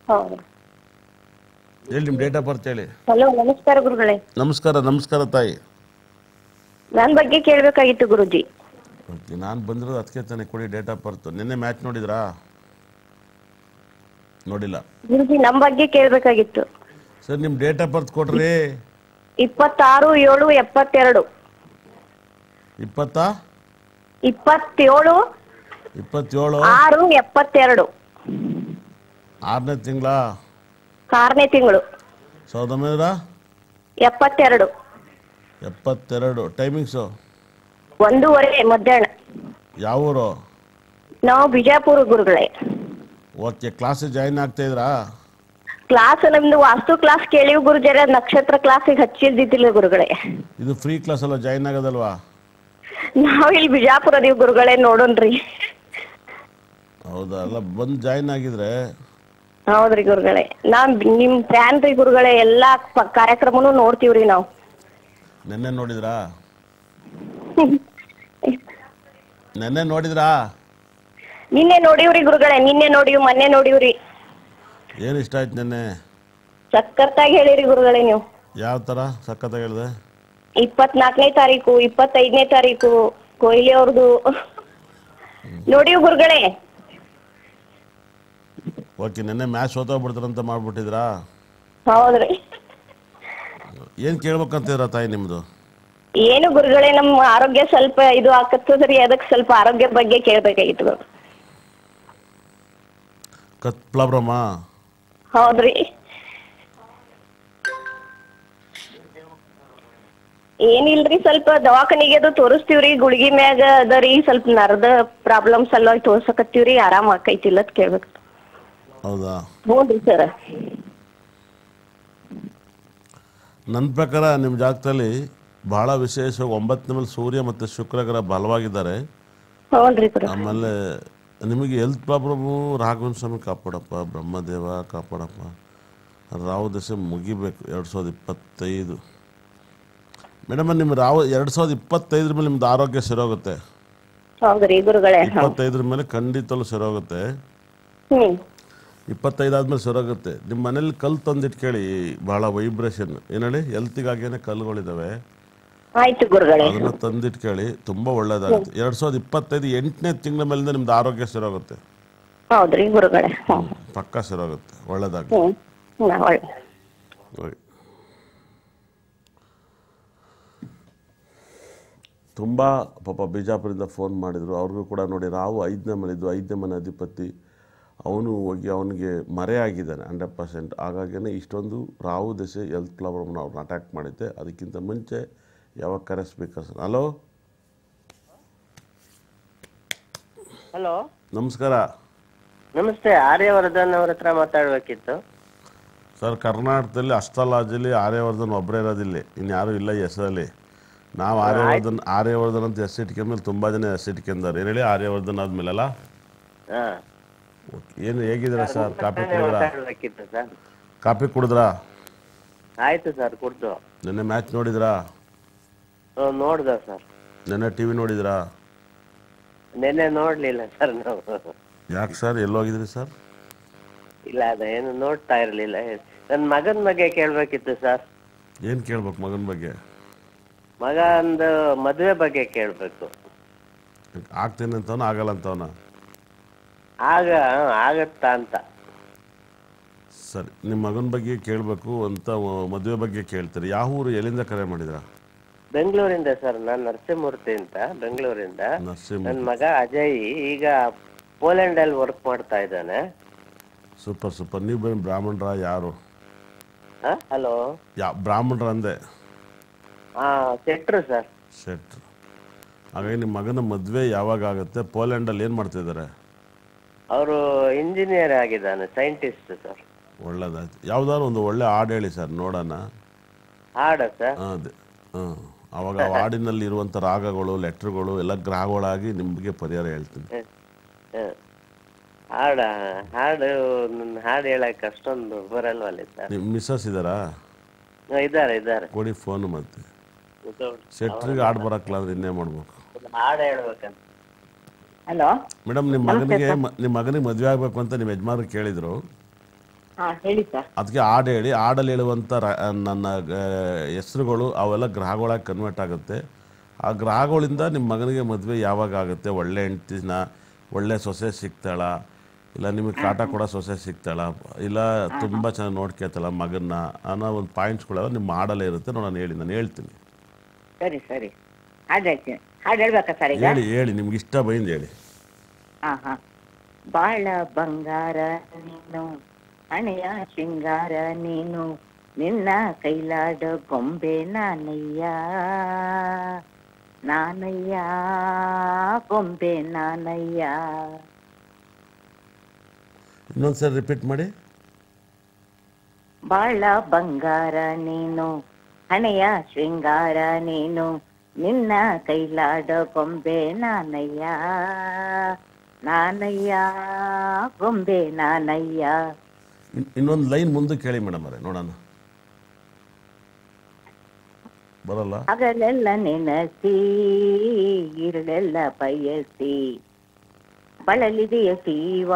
ಹೌದು, ಹೇಳಿ ನಿಮ್ಮ ಡೇಟ್ ಆಫ್ ಬರ್ತ್ ಹೇಳಿ. ಹಲೋ, ನಮಸ್ಕಾರ ಗುರುಗಳೇ. ನಮಸ್ಕಾರ ತಾಯಿ. ನನ್ನ ಬಗ್ಗೆ ಕೇಳಬೇಕಾಗಿತ್ತು ಗುರುಜಿ. ನಾನು ಬಂದಿರೋದು ಅದಕ್ಕೆ ತಾನೇ, ಕೊಡಿ ಡೇಟ್ ಆಫ್ ಬರ್ತ್. ನಿನ್ನೆ ಮ್ಯಾಚ್ ನೋಡಿದ್ರಾ? ನೋಡಿಲ್ಲ ಗುರುಜಿ, ನಮ್ಮ ಬಗ್ಗೆ ಕೇಳಬೇಕಾಗಿತ್ತು. ಸರ್, ನಿಮ್ಮ ಡೇಟ್ ಆಫ್ ಬರ್ತ್ ಕೊಡ್ರಿ. 26/7/72. 27 6/72. 6ನೇ ತಿಂಗಳ 6ನೇ ತಿಂಗಳು 1972. 72. ಟೈಮಿಂಗ್ಸು 1:30 ಮಧ್ಯಾಹ್ನ. ಯಾವ ಊರು? ನಾವು ಬಿಜಾಪುರ ಗುರುಗಳೇ. ಓಕೆ, ಕ್ಲಾಸಿಗೆ ಜಾಯಿನ್ ಆಗ್ತಾ ಇದ್ರಾ? ಕ್ಲಾಸ್ ನಮ್ದು ವಾಸ್ತು ಕ್ಲಾಸ್ ಕೇಳಿವ್ ಗುರುಜರ, ನಕ್ಷತ್ರ ಕ್ಲಾಸಿಗೆ ಹಚ್ಚಿದ್ದಿಲ್ಲ ಗುರುಗಳೇ. ಇದು ಫ್ರೀ ಕ್ಲಾಸ್ ಅಲ್ಲ, ಜಾಯಿನ್ ಆಗೋದಲ್ವಾ? ನಾವ್ ಇಲ್ಲಿ ಬಿಜಾಪುರ ಅದೀವಿ ಗುರುಗಳೇ, ನೋಡೋಣ್ರಿ. ಹೌದಾ? ಅಲ್ಲ, ಬಂದು ಜಾಯಿನ್ ಆಗಿದ್ರೆ. ಹೌದ್ರಿ ಗುರುಗಳೇ, ನಾನ್ ನಿಮ್ ಫ್ಯಾನ್ ರೀ ಗುರುಗಳೇ. ಎಲ್ಲಾ ಕಾರ್ಯಕ್ರಮನು ನೋಡ್ತೀವ್ರಿ ನಾವು. ನೆನ್ನೆ ನೋಡಿದ್ರಾ? ನಿನ್ನೆ ನೋಡಿವ್ರಿ ಗುರುಗಳೇ, ಮೊನ್ನೆ ನೋಡಿವ್ರಿ. ಏನು ಇಷ್ಟ ಆಯ್ತು ನೆನ್ನೆ? ಸಕ್ಕತ್ತಾಗಿ ಹೇಳಿರಿ ಗುರುಗಳೇ ನೀವು. ಯಾವ ಥರ ಸಖತ್ತಾಗಿ ಹೇಳಿದೆ? 24ನೇ ತಾರೀಕು 25ನೇ ತಾರೀಕು ಕೊಹ್ಲಿ ಅವ್ರದ್ದು ನೋಡಿವ್ ಗುರುಗಳೇ. ಓಕೆ, ನೆನ್ನೆ ಮ್ಯಾಚ್ ಸೋತೋಗ್ಬಿಡ್ತಾರಂತ ಮಾಡ್ಬಿಟ್ಟಿದ್ರಾ? ಹೌದ್ರಿ. ಏನು ಕೇಳ್ಬೇಕಂತಿದ್ರ ತಾಯಿ ನಿಮ್ಮದು? ಏನು ಗುರುಗಳೇ, ನಮ್ಮ ಆರೋಗ್ಯ ಸ್ವಲ್ಪ ಇದು ಆಕತ್ತದ್ರಿ, ಅದಕ್ಕೆ ಸ್ವಲ್ಪ ಆರೋಗ್ಯ ಬಗ್ಗೆ ಕೇಳ್ಬೇಕಾಗಿತ್ತು. ಕತ್ ಪ್ರಾಬ್ಲಮಾ? ಹೌದ್ರಿ. ಏನಿಲ್ರಿ, ಸ್ವಲ್ಪ ದವಾಖಾನಿಗೆ ಅದು ತೋರಿಸ್ತೀವ್ರಿ. ಗುಳಿಗಿ ಮ್ಯಾಗ ಅದರಿ ಸ್ವಲ್ಪ ನರದ ಪ್ರಾಬ್ಲಮ್ ಸಲುವಾಗಿ ತೋರ್ಸಕತ್ತೀವ್ರಿ. ಆರಾಮ್ ಆಕೈತಿಲ್ಲ ಅಂತ ಕೇಳ್ಬೇಕು. ಹೌದಾ? ಹ್ಞೂನ್ರಿ ಸರ್. ನನ್ನ ಪ್ರಕಾರ ನಿಮ್ಮ ಜಾಗದಲ್ಲಿ ಭಾಳ ವಿಶೇಷವಾಗಿ 9ನೇ ಮೇಲೆ ಸೂರ್ಯ ಮತ್ತು ಶುಕ್ರ ಗ್ರಹ ಬಲವಾಗಿದ್ದಾರೆ. ಹೌನ್ರಿ ಸರ್. ಆಮೇಲೆ ನಿಮಗೆ ಹೆಲ್ತ್ ಪ್ರಾಬ್ಲಮ್ಮು ರಾಘವೇಂದ್ರ ಸ್ವಾಮಿ ಕಾಪಾಡಪ್ಪ, ಬ್ರಹ್ಮದೇವ ಕಾಪಾಡಪ್ಪ. ರಾಹು ದಶೆ ಮುಗಿಬೇಕು 2025. ಮೇಡಮ್, ನಿಮ್ಮ 2025 ಮೇಲೆ ನಿಮ್ದು ಆರೋಗ್ಯ ಸರೋಗುತ್ತೆ. ಹೌದ್ರಿ ಗುರುಗಳೇ. 25 ಮೇಲೆ ಖಂಡಿತಲ್ಲೂ ಸರೋಗುತ್ತೆ. 25 ಆದ್ಮೇಲೆ ಸರೋಗುತ್ತೆ. ನಿಮ್ಮ ಮನೇಲಿ ಕಲ್ಲು ತಂದಿಟ್ಕೇಳಿ, ಭಾಳ ವೈಬ್ರೇಷನ್. ಏನು ಹೇಳಿ, ಹೆಲ್ತಿಗಾಗೇನೆ ಕಲ್ಲುಗಳಿದ್ದಾವೆ. ಆಯ್ತು ಗುರುಗಳೇ. ಅದನ್ನ ತಂದಿಟ್ಕೇಳಿ, ತುಂಬ ಒಳ್ಳೇದಾಗುತ್ತೆ. 2025 8ನೇ ತಿಂಗಳ ಮೇಲಿಂದ ನಿಮ್ದು ಆರೋಗ್ಯ ಸರೋಗುತ್ತೆ. ಹೌದ್ರಿ ಗುರುಗಳೇ. ಹ್ಮ್ ಪಕ್ಕ ಸರೋಗುತ್ತೆ. ಒಳ್ಳೇದಾಗಲಿ. ಒಳ್ಳೆ. ಹೋಗಿ. ತುಂಬ ಪಾಪ ಬಿಜಾಪುರದಿಂದ ಫೋನ್ ಮಾಡಿದರು. ಅವ್ರಿಗೂ ಕೂಡ ನೋಡಿ, ರಾವು 5ನೇ ಮನೆಯಿದ್ದು 5ನೇ ಮನೆ ಅಧಿಪತಿ ಅವನು ಹೋಗಿ ಅವನಿಗೆ ಮರೆಯಾಗಿದ್ದಾನೆ 100%. ಹಾಗಾಗಿಯೇ ಇಷ್ಟೊಂದು ರಾವು ದಶೆ ಹೆಲ್ತ್ ಪ್ರಾಬ್ಲಮ್ನ ಅವ್ರನ್ನ ಅಟ್ಯಾಕ್ ಮಾಡಿದ್ದೆ. ಅದಕ್ಕಿಂತ ಮುಂಚೆ ಯಾವಾಗ ಕರೆಸ್ಬೇಕು ಸರ್? ಹಲೋ ಹಲೋ, ನಮಸ್ಕಾರ. ನಮಸ್ತೆ. ಆರ್ಯವರ್ಧನ್ ಅವ್ರ ಹತ್ರ ಮಾತಾಡ್ಬೇಕಿತ್ತು ಸರ್. ಕರ್ನಾಟಕದಲ್ಲಿ ಅಷ್ಟಲಾಜಲ್ಲಿ ಆರ್ಯವರ್ಧನ್ ಒಬ್ಬರೇ ಇರೋದಿಲ್ಲ, ಇನ್ಯಾರೂ ಇಲ್ಲ ಈ ಹೆಸರಲ್ಲಿ. ನಾವು ಆರ್ಯವರ್ಧನ್ ಅಂತ ಹೆಸರಿಟ್ಕೊಂಡ್ಮೇಲೆ ತುಂಬ ಜನ ಹೆಸರಿಟ್ಕೊಂಡಾರೆ. ಏನು ಹೇಳಿ, ಆರ್ಯವರ್ಧನ್ ಆದ್ಮೇಲಲ್ಲ. ಹಾ, ಏನು ಹೇಗಿದ್ದೀರಾ ಸರ್? ಕಾಫಿ ಕುಡಿದ್ರಾ? ಮಾತಾಡ್ಬೇಕಿತ್ತು ಸರ್. ಕಾಫಿ ಕುಡಿದ್ರಾ? ಆಯ್ತು ಸರ್, ಕುಡ್ದು. ನೆನ್ನೆ ಮ್ಯಾಚ್ ನೋಡಿದ್ರಾ? ನೋಡ್ದ ಸರ್. ನೆನ್ನೆ ಟಿ ವಿ ನೋಡಿದ್ರಾ? ನೆನ್ನೆ ನೋಡ್ಲಿಲ್ಲ ಸರ್ ನಾವು. ಯಾಕೆ ಸರ್, ಎಲ್ಲೋಗಿದ್ರಿ ಸರ್? ಇಲ್ಲ, ಅದೇನು ನೋಡ್ತಾ ಇರ್ಲಿಲ್ಲ. ನನ್ನ ಮಗನ ಬಗ್ಗೆ ಕೇಳ್ಬೇಕಿತ್ತು ಸರ್. ಏನು ಕೇಳ್ಬೇಕು ಮಗನ ಬಗ್ಗೆ? ಮಗಂದು ಮದುವೆ ಬಗ್ಗೆ ಕೇಳ್ಬೇಕು. ಆಗ್ತೀನಿ ಅಂತವನ ಆಗಲ್ಲ ಅಂತವನ? ಆಗತ್ತಾ ಅಂತ. ಸರಿ, ನಿಮ್ಮ ಮಗನ ಬಗ್ಗೆ ಕೇಳಬೇಕು ಅಂತ ಮದುವೆ ಬಗ್ಗೆ ಕೇಳ್ತೀರಿ. ಯಾವ ಊರು, ಎಲ್ಲಿಂದ ಕರೆ ಮಾಡಿದ್ರ? ಬೆಂಗಳೂರಿಂದ ಸರ್. ನಾನು ನರಸಿಂಹಮೂರ್ತಿ ಅಂತ, ಬೆಂಗಳೂರಿಂದ. ನನ್ನ ಮಗ ಅಜಯ್ ಈಗ ಪೋಲೆಂಡ್ ಅಲ್ಲಿ ವರ್ಕ್ ಮಾಡ್ತಾ ಇದ್ದಾನೆ. Super super. ನೀವು ಬೇರೆ ಬ್ರಾಹ್ಮಣರ? ಯಾರು? ಹಲೋ, ಬ್ರಾಹ್ಮಣರ ಅಂದೆ. ಶೆಟ್ರು ಸರ್. ಶೆಟ್ರು. ಹಾಗಾಗಿ ನಿಮ್ಮ ಮಗನ ಮದುವೆ ಯಾವಾಗ ಆಗುತ್ತೆ? ಪೋಲೆಂಡಲ್ಲಿ ಏನು ಮಾಡ್ತಿದ್ದಾರೆ? ಅವರು ಇಂಜಿನಿಯರ್ ಆಗಿದ್ದಾನೆ, ಸೈಂಟಿಸ್ಟ್ ಸರ್. ಒಳ್ಳೇದಾಯ್ತು. ಯಾವ್ದಾದ್ರು ಒಂದು ಒಳ್ಳೆ ಹಾಡು ಹೇಳಿ ಸರ್, ನೋಡೋಣ. ಹಾಡ ಸರ್? ಅದೇ ಅವಾಗ ಹಾಡಿನಲ್ಲಿ ಇರುವಂಥ ರಾಗಗಳು, ಲೆಟ್ರುಗಳು ಎಲ್ಲ ಗ್ರಹಗಳಾಗಿ ನಿಮಗೆ ಪರಿಹಾರ ಹೇಳ್ತೀನಿ. ಹಾಡು ಹಾಡು ಹೇಳಕ್ ಅಷ್ಟೊಂದು ಬರಲ್ವಲ್ಲ ಸರ್. ನಿಮ್ಮ ಮಿಸ್ಸಸ್ ಇದ್ದಾರಾ? ಇದ್ದಾರೆ. ಕೊಡಿ ಫೋನ್. ಮತ್ತೆ ಶೆಟ್ರಿಗೆ ಹಾಡು ಬರಕ್ಲ ಅಂದ್ರೆ ಇನ್ನೇ ಮಾಡ್ಬೇಕು. ಹಾಡು ಹೇಳ್ಬೇಕಂತ. ಹಲೋ ಮೇಡಮ್, ನಿಮ್ಮ ಮಗನಿಗೆ ಮದುವೆ ಆಗಬೇಕು ಅಂತ ನಿಮ್ಮ ಯಜಮಾನ್ರು ಕೇಳಿದ್ರು. ಹೇಳಿ ಸರ್. ಅದಕ್ಕೆ ಹಾಡು ಹೇಳಿ. ಹಾಡಲ್ಲಿ ಹೇಳುವಂಥ ನನ್ನ ಹೆಸರುಗಳು ಅವೆಲ್ಲ ಗ್ರಹಗಳಾಗಿ ಕನ್ವರ್ಟ್ ಆಗುತ್ತೆ. ಆ ಗ್ರಹಗಳಿಂದ ನಿಮ್ಮ ಮಗನಿಗೆ ಮದುವೆ ಯಾವಾಗ ಆಗುತ್ತೆ? ಒಳ್ಳೆ ಹೆಂಡ್ತಿನ, ಒಳ್ಳೆ ಸೊಸೆ ಸಿಗ್ತಾಳ, ಇಲ್ಲ ನಿಮಗೆ ಕಾಟ ಕೊಡೋ ಸೊಸೆ ಸಿಗ್ತಾಳ, ಇಲ್ಲ ತುಂಬ ಚೆನ್ನಾಗಿ ನೋಡ್ಕೊತಾಳ ಮಗನ್ನ ಅನ್ನೋ ಒಂದು ಪಾಯಿಂಟ್ಸ್ಗಳೆಲ್ಲ ನಿಮ್ಮ ಹಾಡಲ್ಲೇ ಇರುತ್ತೆ. ನಾನು ಹೇಳಿ, ನಾನು ಹೇಳ್ತೀನಿ. ಸರಿ ಸರಿ, ಹಾಡು ಹೇಳ್ತೀನಿ. ಹಾಡು ಹೇಳ್ಬೇಕಾ ಸರ್ ಈಗ? ಹೇಳಿ ನಿಮ್ಗೆ ಇಷ್ಟ ಬೈಂದು ಹೇಳಿ. ಬಾಳ ಬಂಗಾರ ನೀನು, ಹಣೆಯ ಶೃಂಗಾರ ನೀನು, ನಿನ್ನ ಕೈಲಾಡ ಗೊಂಬೆ ನಾನಯ್ಯ, ನಾನಯ್ಯ ಗೊಂಬೆ ನಾನಯ್ಯ. ಇನ್ನೊಂದ್ಸರಿ ರಿಪೀಟ್ ಮಾಡಿ. ಬಾಳ ಬಂಗಾರ ನೀನು, ಹಣೆಯ ಶೃಂಗಾರ ನೀನು, ನಿನ್ನ ಕೈಲಾಡ ಗೊಂಬೆ ನಾನಯ್ಯ, ನಾನಯ್ಯ ಗೊಂಬೆ ನಾನಯ್ಯ. ಇನ್ನೊಂದು ಲೈನ್ ಮುಂದಕ್ಕೆ ಹೇಳಿ ಮೇಡಮ್ ಅವರೇ, ನೋಡೋಣ. ಬರಲ್ಲ? ಹಗಲೆಲ್ಲ ನೆನಸಿ, ಇರಳೆಲ್ಲ ಬಯಸಿ, ಬಳಲಿದೆಯ ಜೀವ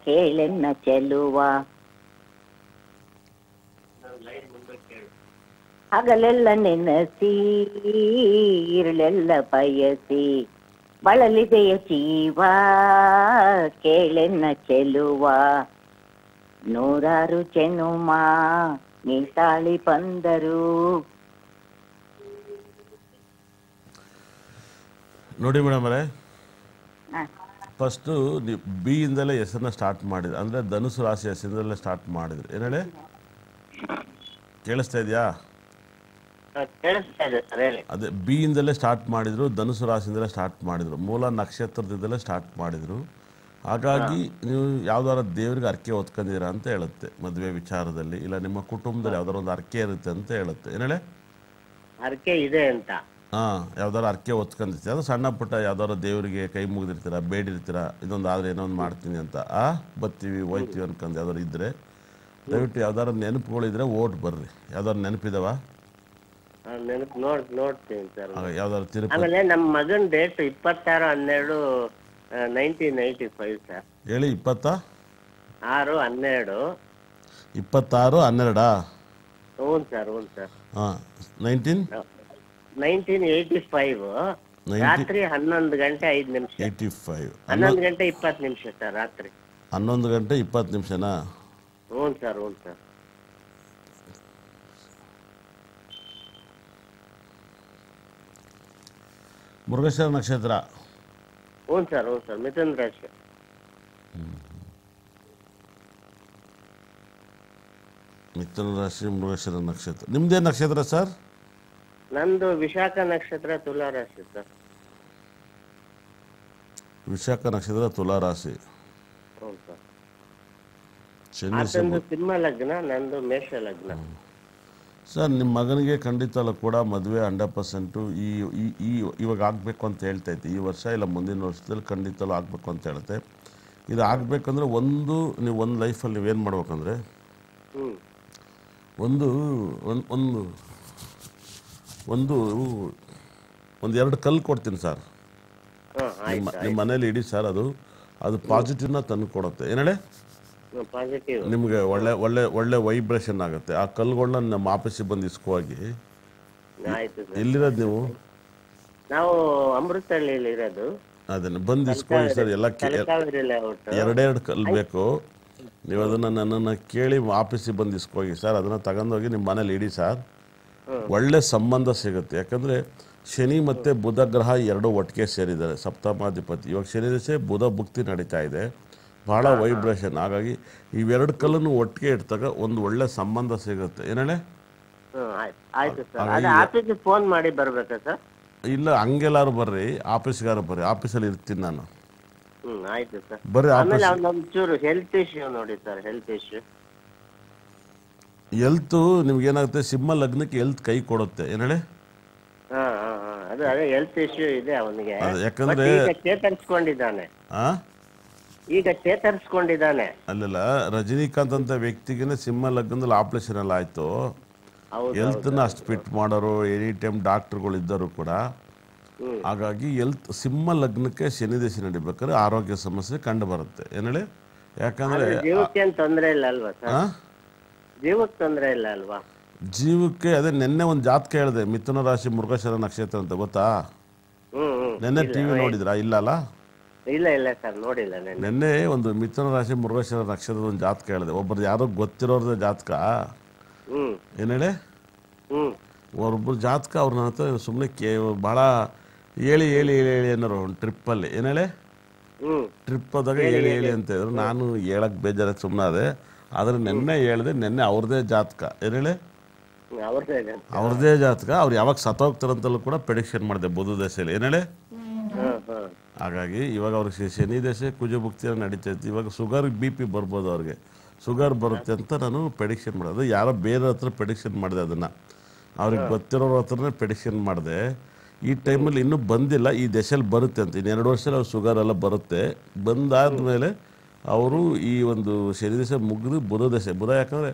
ಕೇಳೆನ್ನ ಚೆಲುವ. ಹಗಲೆಲ್ಲ ನೆನಸಿ, ಇರಳೆಲ್ಲ ಬಯಸಿ, ಬಳಲಿದೆಯ ಜೀವ ಕೇಳೆನ್ನ ಚೆಲುವ. ನೂರಾರು ಜನುಮ ಮೀಸಾಳಿ ಬಂದರು. ನೋಡಿ ಮೇಡಮ್ ಅವರೇ, ಫಸ್ಟು ನೀವು ಬಿ ಇಂದಲೇ ಹೆಸರನ್ನ ಸ್ಟಾರ್ಟ್ ಮಾಡಿದ್ರು, ಅಂದರೆ ಧನುಸು ರಾಶಿ ಹೆಸರಿಂದಲೇ ಸ್ಟಾರ್ಟ್ ಮಾಡಿದ್ರು. ಏನು ಹೇಳಿ, ಕೇಳಿಸ್ತಾ ಇದೆಯಾ? ಅದೇ ಬಿ ಇಂದಲೇ ಸ್ಟಾರ್ಟ್ ಮಾಡಿದ್ರು, ಧನುಸು ರಾಶಿಯಿಂದಲೇ ಸ್ಟಾರ್ಟ್ ಮಾಡಿದ್ರು, ಮೂಲ ನಕ್ಷತ್ರದಿಂದಲೇ ಸ್ಟಾರ್ಟ್ ಮಾಡಿದ್ರು. ಹಾಗಾಗಿ ನೀವು ಯಾವ್ದಾರ ದೇವ್ರಿಗೆ ಅರ್ಕೆ ಹೊತ್ಕೊಂಡಿದ್ದೀರಾ ಅಂತ ಹೇಳುತ್ತೆ ಮದುವೆ ವಿಚಾರದಲ್ಲಿ, ಇಲ್ಲ ನಿಮ್ಮ ಕುಟುಂಬದಲ್ಲಿ ಯಾವ್ದಾರ ಒಂದು ಅರ್ಕೆ ಇರುತ್ತೆ ಅಂತ ಹೇಳುತ್ತೆ. ಏನು ಹೇಳಿ, ಅರ್ಕೆ ಇದೆ ಅಂತ. ಯಾವ್ದಾರ ಅರ್ಕೆ ಹೊತ್ಕೊಂಡಿರ್ತೀರ, ಅದು ಸಣ್ಣ ಪುಟ್ಟ ಯಾವ್ದಾರ ದೇವರಿಗೆ ಕೈ ಮುಗಿದಿರ್ತೀರ, ಬೇಡಿರ್ತೀರ, ಇದೊಂದು ಆದರೆ ಏನೋ ಒಂದು ಮಾಡ್ತೀನಿ ಅಂತ, ಬರ್ತೀವಿ ಹೋಯ್ತೀವಿ ಅನ್ಕೊಂಡು ಯಾವ್ದಾರು ಇದ್ದರೆ ದಯವಿಟ್ಟು ಯಾವ್ದಾರ ನೆನಪುಗಳಿದ್ರೆ ಓಟ್ ಬರ್ರಿ. ಯಾವ್ದಾರು ನೆನಪಿದಾವ? ನೋಡ್ತೀನಿ ಸರ್. ಯಾವ್ದಾರು ತಿರುಪತಿ? ಆಮೇಲೆ ನಮ್ಮ ಮಗನ ಡೇಟ್ 26/12/1995 ಸರ್. ಹೇಳಿ. 26/12. 26/12. ಹ್ಞೂ ಸರ್. 1985. ರಾತ್ರಿ 11 ಗಂಟೆ 5 ನಿಮಿಷ. 85. 11 ಗಂಟೆ 20 ನಿಮಿಷ ಸರ್ ರಾತ್ರಿ. 11 ಗಂಟೆ 20 ನಿಮಿಷನಾ? ಹ್ಞೂ ಸರ್. ಮೃಗಶಿರ ನಕ್ಷತ್ರ. ಹ್ಞೂ ಸರ್ ಮಿಥುನ್ ರಾಶಿ. ಮಿಥುನ ರಾಶಿ ಮೃಗಶಿರ ನಕ್ಷತ್ರ. ನಿಮ್ದೇ ನಕ್ಷತ್ರ ಸರ್? ನಂದು ವಿಶಾಖ ನಕ್ಷತ್ರ ತುಲಾ ರಾಶಿ ಸರ್. ವಿಶಾಖ ನಕ್ಷತ್ರ ತುಲಾ ರಾಶಿ. ಹ್ಞೂ ಸರ್. ಶನಿ ಆತಂದು ಸಿಂಹ ಲಗ್ನ, ನಂದು ಮೇಷ ಲಗ್ನ. ಸರ್ ನಿಮ್ಮ ಮಗನಿಗೆ ಖಂಡಿತಲ್ಲೂ ಕೂಡ ಮದುವೆ 100% ಇವಾಗ ಆಗಬೇಕು ಅಂತ ಹೇಳ್ತಾ ಇತ್ತು. ಈ ವರ್ಷ ಇಲ್ಲ ಮುಂದಿನ ವರ್ಷದಲ್ಲಿ ಖಂಡಿತಲ್ಲೂ ಆಗಬೇಕು ಅಂತ ಹೇಳುತ್ತೆ. ಇದು ಆಗಬೇಕಂದ್ರೆ ನೀವು ಒಂದು ಲೈಫಲ್ಲಿ ನೀವೇನು ಮಾಡ್ಬೇಕಂದ್ರೆ ಒಂದು 2 ಕಲ್ಲು ಕೊಡ್ತೀನಿ ಸರ್. ನಿಮ್ಮ ಮನೇಲಿ ಇಡಿ ಸರ್. ಅದು ಪಾಸಿಟಿವ್ನ ತಂದು ಕೊಡುತ್ತೆ. ಏನೇಳೆ ಪಾಸಿಟಿವ್ ನಿಮಗೆ ಒಳ್ಳೆ ಒಳ್ಳೆ ಒಳ್ಳೆ ವೈಬ್ರೇಷನ್ ಆಗುತ್ತೆ. ಆ ಕಲ್ಲುಗಳನ್ನ ನಮ್ಮ ಆಫೀಸಿಗೆ ಬಂದು ಇಸ್ಕೋವಾಗಿ. ಆಯ್ತು ಸರ್. ಎಲ್ಲಿರೋದು ನೀವು? ನಾವು ಅಮೃತಹಳ್ಳಿಯಲ್ಲಿ ಇರೋದು. ಅದನ್ನು ಬಂದು ಇಸ್ಕೊಳ್ಳಿ ಸರ್. ಎಲ್ಲ ಎರಡೆರಡು ಕಲ್ಲು ಬೇಕು. ನೀವು ಅದನ್ನು ನನ್ನನ್ನು ಕೇಳಿ ಆಫೀಸಿಗೆ ಬಂದು ಇಸ್ಕೋಗಿ ಸರ್. ಅದನ್ನು ತಗೊಂಡೋಗಿ ನಿಮ್ಮ ಮನೇಲಿ ಇಡಿ ಸರ್. ಒಳ್ಳೆ ಸಂಬಂಧ ಸಿಗುತ್ತೆ. ಯಾಕಂದರೆ ಶನಿ ಮತ್ತು ಬುಧ ಗ್ರಹ 2 ಒಟ್ಟಿಗೆ ಸೇರಿದ್ದಾರೆ, ಸಪ್ತಮಾಧಿಪತಿ. ಇವಾಗ ಶನಿ ದಶೆ ಬುಧ ಭುಕ್ತಿ ನಡೀತಾ ಇದೆ, ಭಾಳ ವೈಬ್ರೇಷನ್. ಹಾಗಾಗಿ ಇವೆರಡು ಕಲ್ಲನ್ನು ಒಟ್ಟಿಗೆ ಇಡ್ತಾಗ ಒಂದು ಒಳ್ಳೆ ಸಂಬಂಧ ಸಿಗುತ್ತೆ. ಏನೇಳೆ? ಆಯ್ತು ಸರ್. ಅದೇ ಆಫೀಸಿಗೆ ಫೋನ್ ಮಾಡಿ ಬರಬೇಕಾ ಸರ್? ಇಲ್ಲ, ಹಂಗೆಲ್ಲಾರು ಬರ್ರಿ, ಆಫೀಸ್ಗಾರು ಬರ್ರಿ. ಆಫೀಸಲ್ಲಿ ಇರ್ತೀನಿ ನಾನು. ಆಯ್ತು ಸರ್. ಬರ್ರಿ. ಆಮೇಲೆ ಒಂಚೂರು ಹೆಲ್ತ್ ಇಶ್ಯೂ ನೋಡಿ ಸರ್. ಹೆಲ್ತು ನಿಮ್ಗೇನಾಗುತ್ತೆ, ಸಿಂಹ ಲಗ್ನಕ್ಕೆ ಹೆಲ್ತ್ ಕೈ ಕೊಡುತ್ತೆ. ಏನೇಳೆ? ಅದೇ ಹೆಲ್ತ್ ಇಶ್ಯೂ ಇದೆ ಅವನಿಗೆ. ಯಾಕಂದ್ರೆ ಈಗ ಚೇತರಿಸ್ಕೊಂಡಿದ್ದಾನೆ. ಅಲ್ಲಲ್ಲ, ರಜನಿಕಾಂತ್ ಅಂತ ವ್ಯಕ್ತಿಗೆ ಸಿಂಹ ಲಗ್ನದಲ್ಲಿ ಆಪರೇಷನ್ ಎಲ್ಲ ಆಯ್ತು. ಹೆಲ್ತ್ನ ಅಷ್ಟು ಫಿಟ್ ಮಾಡೋರು ಎನಿ ಟೈಮ್ ಡಾಕ್ಟರ್ಗಳು ಇದ್ದರು ಕೂಡ. ಹಾಗಾಗಿ ಸಿಂಹ ಲಗ್ನಕ್ಕೆ ಶನಿ ದಶೆ ನಡಿಬೇಕಾದ್ರೆ ಆರೋಗ್ಯ ಸಮಸ್ಯೆ ಕಂಡು ಬರುತ್ತೆ. ಏನೇಳಿ? ಯಾಕಂದ್ರೆ ಜೀವಕ್ಕೆ ತೊಂದರೆ ಇಲ್ಲ ಅಲ್ವಾ ಸರ್? ಜೀವಕ್ಕೆ ತೊಂದರೆ ಇಲ್ಲ ಅಲ್ವಾ? ಜೀವಕ್ಕೆ ಅದೇ ನೆನ್ನೆ ಒಂದು ಜಾತಕ ಹೇಳಿದೆ, ಮಿಥುನ ರಾಶಿ ಮೃಗಶಿರ ನಕ್ಷತ್ರ ಅಂತ. ಗೊತ್ತಾ? ನೆನ್ನೆ ಟಿವಿ ನೋಡಿದ್ರಾ? ಇಲ್ಲಲ್ಲ? ಇಲ್ಲ ಸರ್, ನೋಡಿಲ್ಲ. ನೆನ್ನೆ ಒಂದು ಮಿಥುನ ರಾಶಿ ಮೃಗಶಿರ ನಕ್ಷತ್ರದ ಒಂದು ಜಾತಕ ಹೇಳಿದೆ. ಒಬ್ಬರು ಯಾರೋ ಗೊತ್ತಿರೋರ್ದ ಜಾತಕ. ಏನೇಳೆ? ಒಬ್ಬರು ಜಾತಕ ಅವ್ರ ನನ್ನ ಹತ್ರ ಸುಮ್ಮನೆ ಭಾಳ ಹೇಳಿ ಅನ್ನೋರು ಒಂದು ಟ್ರಿಪ್ಪಲ್ಲಿ. ಏನೇಳೆ? ಟ್ರಿಪ್ ಆದಾಗ ಹೇಳಿ ಅಂತ ಹೇಳಿದ್ರು. ನಾನು ಹೇಳಕ್ಕೆ ಬೇಜಾರಾಗಿ ಸುಮ್ಮನೆ ಅದೇ. ಆದರೆ ನೆನ್ನೆ ಹೇಳಿದೆ, ನೆನ್ನೆ ಅವ್ರದ್ದೇ ಜಾತಕ. ಏನೇಳೆ? ಅವ್ರದ್ದೇ ಜಾತಕ. ಅವ್ರು ಯಾವಾಗ ಸತ್ತೋಗ್ತಾರಂತಲೂ ಕೂಡ ಪ್ರೆಡಿಕ್ಷನ್ ಮಾಡಿದೆ ಬುಧ ದಶೆಯಲ್ಲಿ. ಏನೇಳೆ? ಹಾಗಾಗಿ ಇವಾಗ ಅವ್ರಿಗೆ ಶನಿ ದಶೆ ಕುಜಭುಕ್ತಿ ನಡೀತೈತಿ. ಇವಾಗ ಶುಗರ್ BP ಬರ್ಬೋದು, ಅವ್ರಿಗೆ ಶುಗರ್ ಬರುತ್ತೆ ಅಂತ ನಾನು ಪ್ರೆಡಿಕ್ಷನ್ ಮಾಡೋದು. ಯಾರೋ ಬೇರೆ ಹತ್ರ ಪ್ರೆಡಿಕ್ಷನ್ ಮಾಡಿದೆ, ಅದನ್ನು ಅವ್ರಿಗೆ ಗೊತ್ತಿರೋರ ಹತ್ರನೇ ಪ್ರೆಡಿಕ್ಷನ್ ಮಾಡಿದೆ. ಈ ಟೈಮಲ್ಲಿ ಇನ್ನೂ ಬಂದಿಲ್ಲ, ಈ ದಶೆಯಲ್ಲಿ ಬರುತ್ತೆ ಅಂತ. ಇನ್ನು 2 ವರ್ಷದಲ್ಲಿ ಅವ್ರು ಶುಗರ್ ಎಲ್ಲ ಬರುತ್ತೆ. ಬಂದಾದಮೇಲೆ ಅವರು ಈ ಒಂದು ಶನಿ ದಶೆ ಮುಗಿದು ಬುಧ ದಶೆ. ಬುಧ ಯಾಕಂದರೆ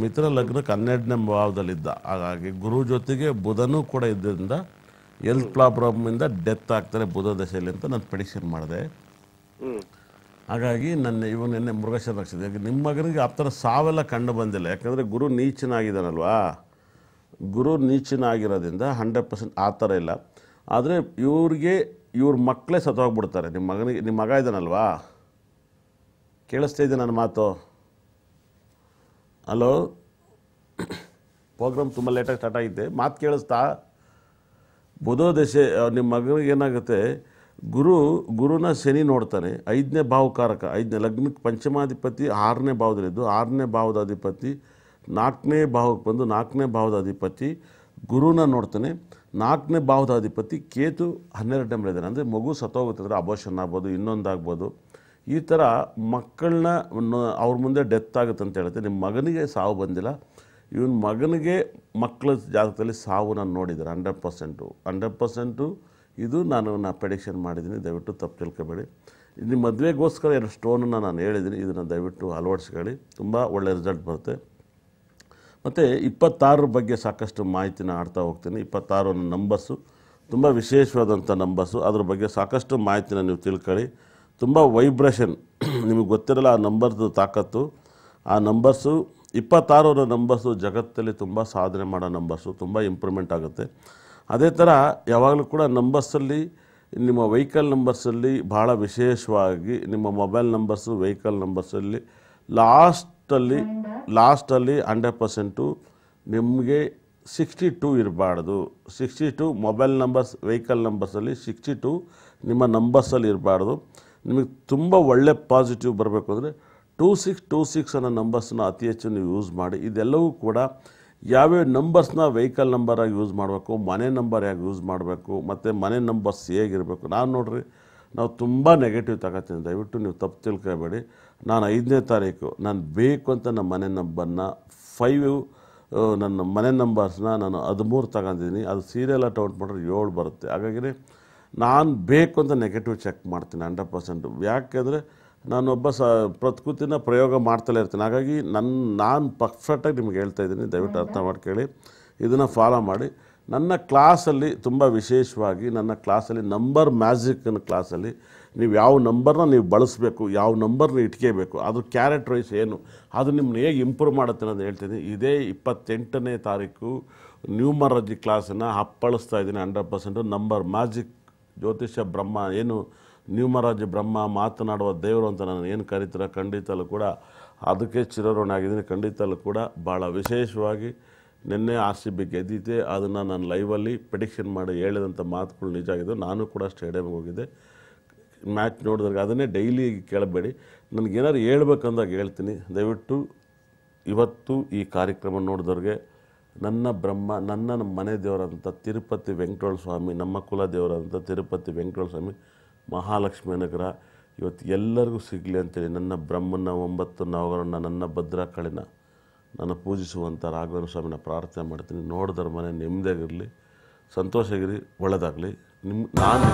ಮಿಥುನ ಲಗ್ನಕ್ಕೆ 12ನೇ ಭಾವದಲ್ಲಿದ್ದ. ಹಾಗಾಗಿ ಗುರು ಜೊತೆಗೆ ಬುಧನೂ ಕೂಡ ಇದ್ದರಿಂದ ಹೆಲ್ತ್ ಪ್ರಾಬ್ಲಮಿಂದ ಡೆತ್ ಆಗ್ತಾರೆ ಬುಧ ದಶೆಯಲ್ಲಿ ಅಂತ ನಾನು ಪ್ರೆಡಿಕ್ಷನ್ ಮಾಡಿದೆ. ಹಾಗಾಗಿ ನಿನ್ನೆ ಮೃಗಶಿರ ನಕ್ಷತ್ರ. ನಿಮ್ಮ ಮಗನಿಗೆ ಆ ಥರ ಸಾವೆಲ್ಲ ಕಂಡು ಬಂದಿಲ್ಲ. ಯಾಕಂದರೆ ಗುರು ನೀಚನಾಗಿದ್ದಾನಲ್ವಾ? ಗುರು ನೀಚನಾಗಿರೋದ್ರಿಂದ 100% ಆ ಥರ ಇಲ್ಲ. ಆದರೆ ಇವ್ರ ಮಕ್ಕಳೇ ಸತ್ತೋಗ್ಬಿಡ್ತಾರೆ. ನಿಮ್ಮ ಮಗ ಇದ್ದಾನಲ್ವಾ? ಕೇಳಿಸ್ತಾ ಇದೆ ನನ್ನ ಮಾತು? ಹಲೋ, ಪ್ರೋಗ್ರಾಮ್ ತುಂಬ ಲೇಟಾಗಿ ಸ್ಟಾರ್ಟ್ ಆಗಿದೆ, ಮಾತು ಕೇಳಿಸ್ತಾ? ಬುಧ ದಶೆ ನಿಮ್ಮ ಮಗನಿಗೆ ಏನಾಗುತ್ತೆ, ಗುರುನ ಶನಿ ನೋಡ್ತಾನೆ. 5ನೇ ಭಾವಕಾರಕ. 5ನೇ ಲಗ್ನಕ್ಕೆ ಪಂಚಮಾಧಿಪತಿ 6ನೇ ಭಾವದಲ್ಲಿದ್ದು, 6ನೇ ಭಾವದ ಅಧಿಪತಿ 4ನೇ ಭಾವಕ್ಕೆ ಬಂದು 4ನೇ ಭಾವದ ಅಧಿಪತಿ ಗುರುನ ನೋಡ್ತಾನೆ. 4ನೇ ಭಾವದ ಅಧಿಪತಿ ಕೇತು 12ನೇ ಮನೆಯಿದ್ದಾನೆ. ಅಂದರೆ ಮಗು ಸತ್ತೋಗುತ್ತಂದ್ರೆ ಅಬೋಷನ್ ಆಗ್ಬೋದು, ಇನ್ನೊಂದಾಗ್ಬೋದು. ಈ ಥರ ಮಕ್ಕಳನ್ನ ಅವ್ರ ಮುಂದೆ ಡೆತ್ ಆಗುತ್ತೆ ಅಂತ ಹೇಳುತ್ತೆ. ನಿಮ್ಮ ಮಗನಿಗೆ ಸಾವು ಬಂದಿಲ್ಲ. ಇವನ ಮಗನಿಗೆ ಮಕ್ಕಳ ಜಾತಕದಲ್ಲಿ ಸಾವು ನಾನು ನೋಡಿದ್ದಾರೆ 100%. ಇದು ನಾನು ಪ್ರೆಡಿಕ್ಷನ್ ಮಾಡಿದ್ದೀನಿ. ದಯವಿಟ್ಟು ತಪ್ಪು ತಿಳ್ಕೊಬೇಡಿ. ನಿಮ್ಮ ಮದುವೆಗೋಸ್ಕರ 2 ಸ್ಟೋನನ್ನು ನಾನು ಹೇಳಿದ್ದೀನಿ. ಇದನ್ನು ದಯವಿಟ್ಟು ಅಳವಡಿಸ್ಕೊಳ್ಳಿ, ತುಂಬ ಒಳ್ಳೆ ರಿಸಲ್ಟ್ ಬರುತ್ತೆ. ಮತ್ತು 26 ಬಗ್ಗೆ ಸಾಕಷ್ಟು ಮಾಹಿತಿನ ಆಡ್ತಾ ಹೋಗ್ತೀನಿ. 26 ನಂಬರ್ಸು ತುಂಬ ವಿಶೇಷವಾದಂಥ ನಂಬರ್ಸು. ಅದ್ರ ಬಗ್ಗೆ ಸಾಕಷ್ಟು ಮಾಹಿತಿನ ನೀವು ತಿಳ್ಕೊಳ್ಳಿ. ತುಂಬ ವೈಬ್ರೇಷನ್ ನಿಮಗೆ ಗೊತ್ತಿರಲ್ಲ ಆ ನಂಬರ್ದು ತಾಕತ್ತು. ಆ ನಂಬರ್ಸು 26 ನಂಬರ್ಸು ಜಗತ್ತಲ್ಲಿ ತುಂಬ ಸಾಧನೆ ಮಾಡೋ ನಂಬರ್ಸು. ತುಂಬ ಇಂಪ್ರೂವ್ಮೆಂಟ್ ಆಗುತ್ತೆ. ಅದೇ ಥರ ಯಾವಾಗಲೂ ಕೂಡ ನಂಬರ್ಸಲ್ಲಿ ನಿಮ್ಮ ವೆಹಿಕಲ್ ನಂಬರ್ಸಲ್ಲಿ ಭಾಳ ವಿಶೇಷವಾಗಿ ನಿಮ್ಮ ಮೊಬೈಲ್ ನಂಬರ್ಸು ವೆಹಿಕಲ್ ನಂಬರ್ಸಲ್ಲಿ ಲಾಸ್ಟಲ್ಲಿ 100% ನಿಮಗೆ 62 ಇರಬಾರ್ದು. 62 ಮೊಬೈಲ್ ನಂಬರ್ಸ್ ವೆಹಿಕಲ್ ನಂಬರ್ಸಲ್ಲಿ 62 ನಿಮ್ಮ ನಂಬರ್ಸಲ್ಲಿ ಇರಬಾರ್ದು. ನಿಮಗೆ ತುಂಬ ಒಳ್ಳೆ ಪಾಸಿಟಿವ್ ಬರಬೇಕು ಅಂದರೆ 2626 ಅನ್ನೋ ನಂಬರ್ಸ್ನ ಅತಿ ಹೆಚ್ಚು ನೀವು ಯೂಸ್ ಮಾಡಿ. ಇದೆಲ್ಲವೂ ಕೂಡ ಯಾವ್ಯಾವ ನಂಬರ್ಸ್ನ ವೆಹಿಕಲ್ ನಂಬರಾಗಿ ಯೂಸ್ ಮಾಡಬೇಕು, ಮನೆ ನಂಬರ್ ಹೇಗೆ ಯೂಸ್ ಮಾಡಬೇಕು, ಮತ್ತು ಮನೆ ನಂಬರ್ಸ್ ಹೇಗಿರಬೇಕು. ನಾನು ನೋಡ್ರಿ, ನಾವು ತುಂಬ ನೆಗೆಟಿವ್ ತಗೋತೀನಿ, ದಯವಿಟ್ಟು ನೀವು ತಪ್ಪು ತಿಳ್ಕೊಬೇಡಿ. ನಾನು 5ನೇ ತಾರೀಕು ನಾನು ಬೇಕು ಅಂತ ನಮ್ಮ ಮನೆ ನಂಬರ್ನ 5 ನನ್ನ ಮನೆ ನಂಬರ್ಸ್ನ ನಾನು 13 ತಗೊಂಡಿದ್ದೀನಿ. ಅದು ಸೀರಿಯಲ್ ಅಟೌಂಟ್ ಮಾಡಿದ್ರೆ 7 ಬರುತ್ತೆ. ಹಾಗಾಗಿ ನಾನು ಬೇಕು ಅಂತ ನೆಗೆಟಿವ್ ಚೆಕ್ ಮಾಡ್ತೀನಿ 100%. ಯಾಕೆಂದರೆ ನಾನೊಬ್ಬ ಪ್ರಕೃತಿನ ಪ್ರಯೋಗ ಮಾಡ್ತಲೇ ಇರ್ತೀನಿ. ಹಾಗಾಗಿ ನಾನು ಪರ್ಫೆಕ್ಟಾಗಿ ನಿಮ್ಗೆ ಹೇಳ್ತಾ ಇದ್ದೀನಿ, ದಯವಿಟ್ಟು ಅರ್ಥ ಮಾಡ್ಕೊಳ್ಳಿ, ಇದನ್ನು ಫಾಲೋ ಮಾಡಿ. ನನ್ನ ಕ್ಲಾಸಲ್ಲಿ ತುಂಬ ವಿಶೇಷವಾಗಿ ನನ್ನ ಕ್ಲಾಸಲ್ಲಿ ನಂಬರ್ ಮ್ಯಾಜಿಕ್ನ ಕ್ಲಾಸಲ್ಲಿ ನೀವು ಯಾವ ನಂಬರ್ನ ನೀವು ಬಳಸಬೇಕು, ಯಾವ ನಂಬರ್ನ ಇಟ್ಕೋಬೇಕು, ಅದು ಕ್ಯಾರೆಕ್ಟರ್ ವೈಸ್ ಏನು, ಅದು ನಿಮ್ಮನ್ನ ಹೇಗೆ ಇಂಪ್ರೂವ್ ಮಾಡುತ್ತೆ ಅನ್ನೋದು ಹೇಳ್ತೀನಿ. ಇದೇ 28ನೇ ತಾರೀಕು ನ್ಯೂಮರಾಲಜಿ ಕ್ಲಾಸನ್ನು ಅಪ್ಪಳಿಸ್ತಾ ಇದ್ದೀನಿ 100%. ನಂಬರ್ ಮ್ಯಾಜಿಕ್ ಜ್ಯೋತಿಷ್ಯ ಬ್ರಹ್ಮ ಏನು ನ್ಯೂಮರಾಲಜಿ ಬ್ರಹ್ಮ ಮಾತನಾಡುವ ದೇವರು ಅಂತ ನಾನು ಏನು ಕರೀತಾರೆ, ಖಂಡಿತಲ್ಲೂ ಕೂಡ ಅದಕ್ಕೆ ಚಿರಋಣಿಯಾಗಿದ್ದೀನಿ. ಖಂಡಿತಲ್ಲೂ ಕೂಡ ಭಾಳ ವಿಶೇಷವಾಗಿ ನಿನ್ನೆ RCB ಗೆದ್ದಿದ್ದೆ, ಅದನ್ನು ನಾನು ಲೈವಲ್ಲಿ ಪ್ರೆಡಿಕ್ಷನ್ ಮಾಡಿ ಹೇಳಿದಂಥ ಮಾತುಗಳು ನಿಜ ಆಗಿದ್ದು. ನಾನು ಕೂಡ ಸ್ಟೇಡಿಯಮ್ಗೆ ಹೋಗಿದ್ದೆ, ಮ್ಯಾಚ್ ನೋಡಿದಾಗ ಅದನ್ನೇ ಡೈಲಿ ಕೇಳಬೇಡಿ, ನನಗೇನಾದ್ರು ಹೇಳ್ಬೇಕಂದಾಗ ಹೇಳ್ತೀನಿ. ದಯವಿಟ್ಟು ಇವತ್ತು ಈ ಕಾರ್ಯಕ್ರಮ ನೋಡಿದವ್ರಿಗೆ ನನ್ನ ಮನೆ ದೇವರಂಥ ತಿರುಪತಿ ವೆಂಕಟೇಶ್ವರ ಸ್ವಾಮಿ, ನಮ್ಮ ಕುಲ ದೇವರಂಥ ತಿರುಪತಿ ವೆಂಕಟೇಶ್ವರ ಸ್ವಾಮಿ ಮಹಾಲಕ್ಷ್ಮಿ ಅನುಗ್ರಹ ಇವತ್ತು ಎಲ್ಲರಿಗೂ ಸಿಗಲಿ ಅಂತೇಳಿ ನನ್ನ ಬ್ರಹ್ಮನ 9 ನವಗ್ರಹನ ನನ್ನ ಭದ್ರಕಾಳಿನ ನಾನು ಪೂಜಿಸುವಂಥ ರಾಘವೇಂದ್ರ ಸ್ವಾಮಿನ ಪ್ರಾರ್ಥನೆ ಮಾಡ್ತೀನಿ. ನೋಡಿದ್ರ ಮನೆ ನೆಮ್ಮದಿಯಾಗಿರಲಿ, ಸಂತೋಷ ಆಗಿರಿ, ಒಳ್ಳೆಯದಾಗಲಿ. ನಾನು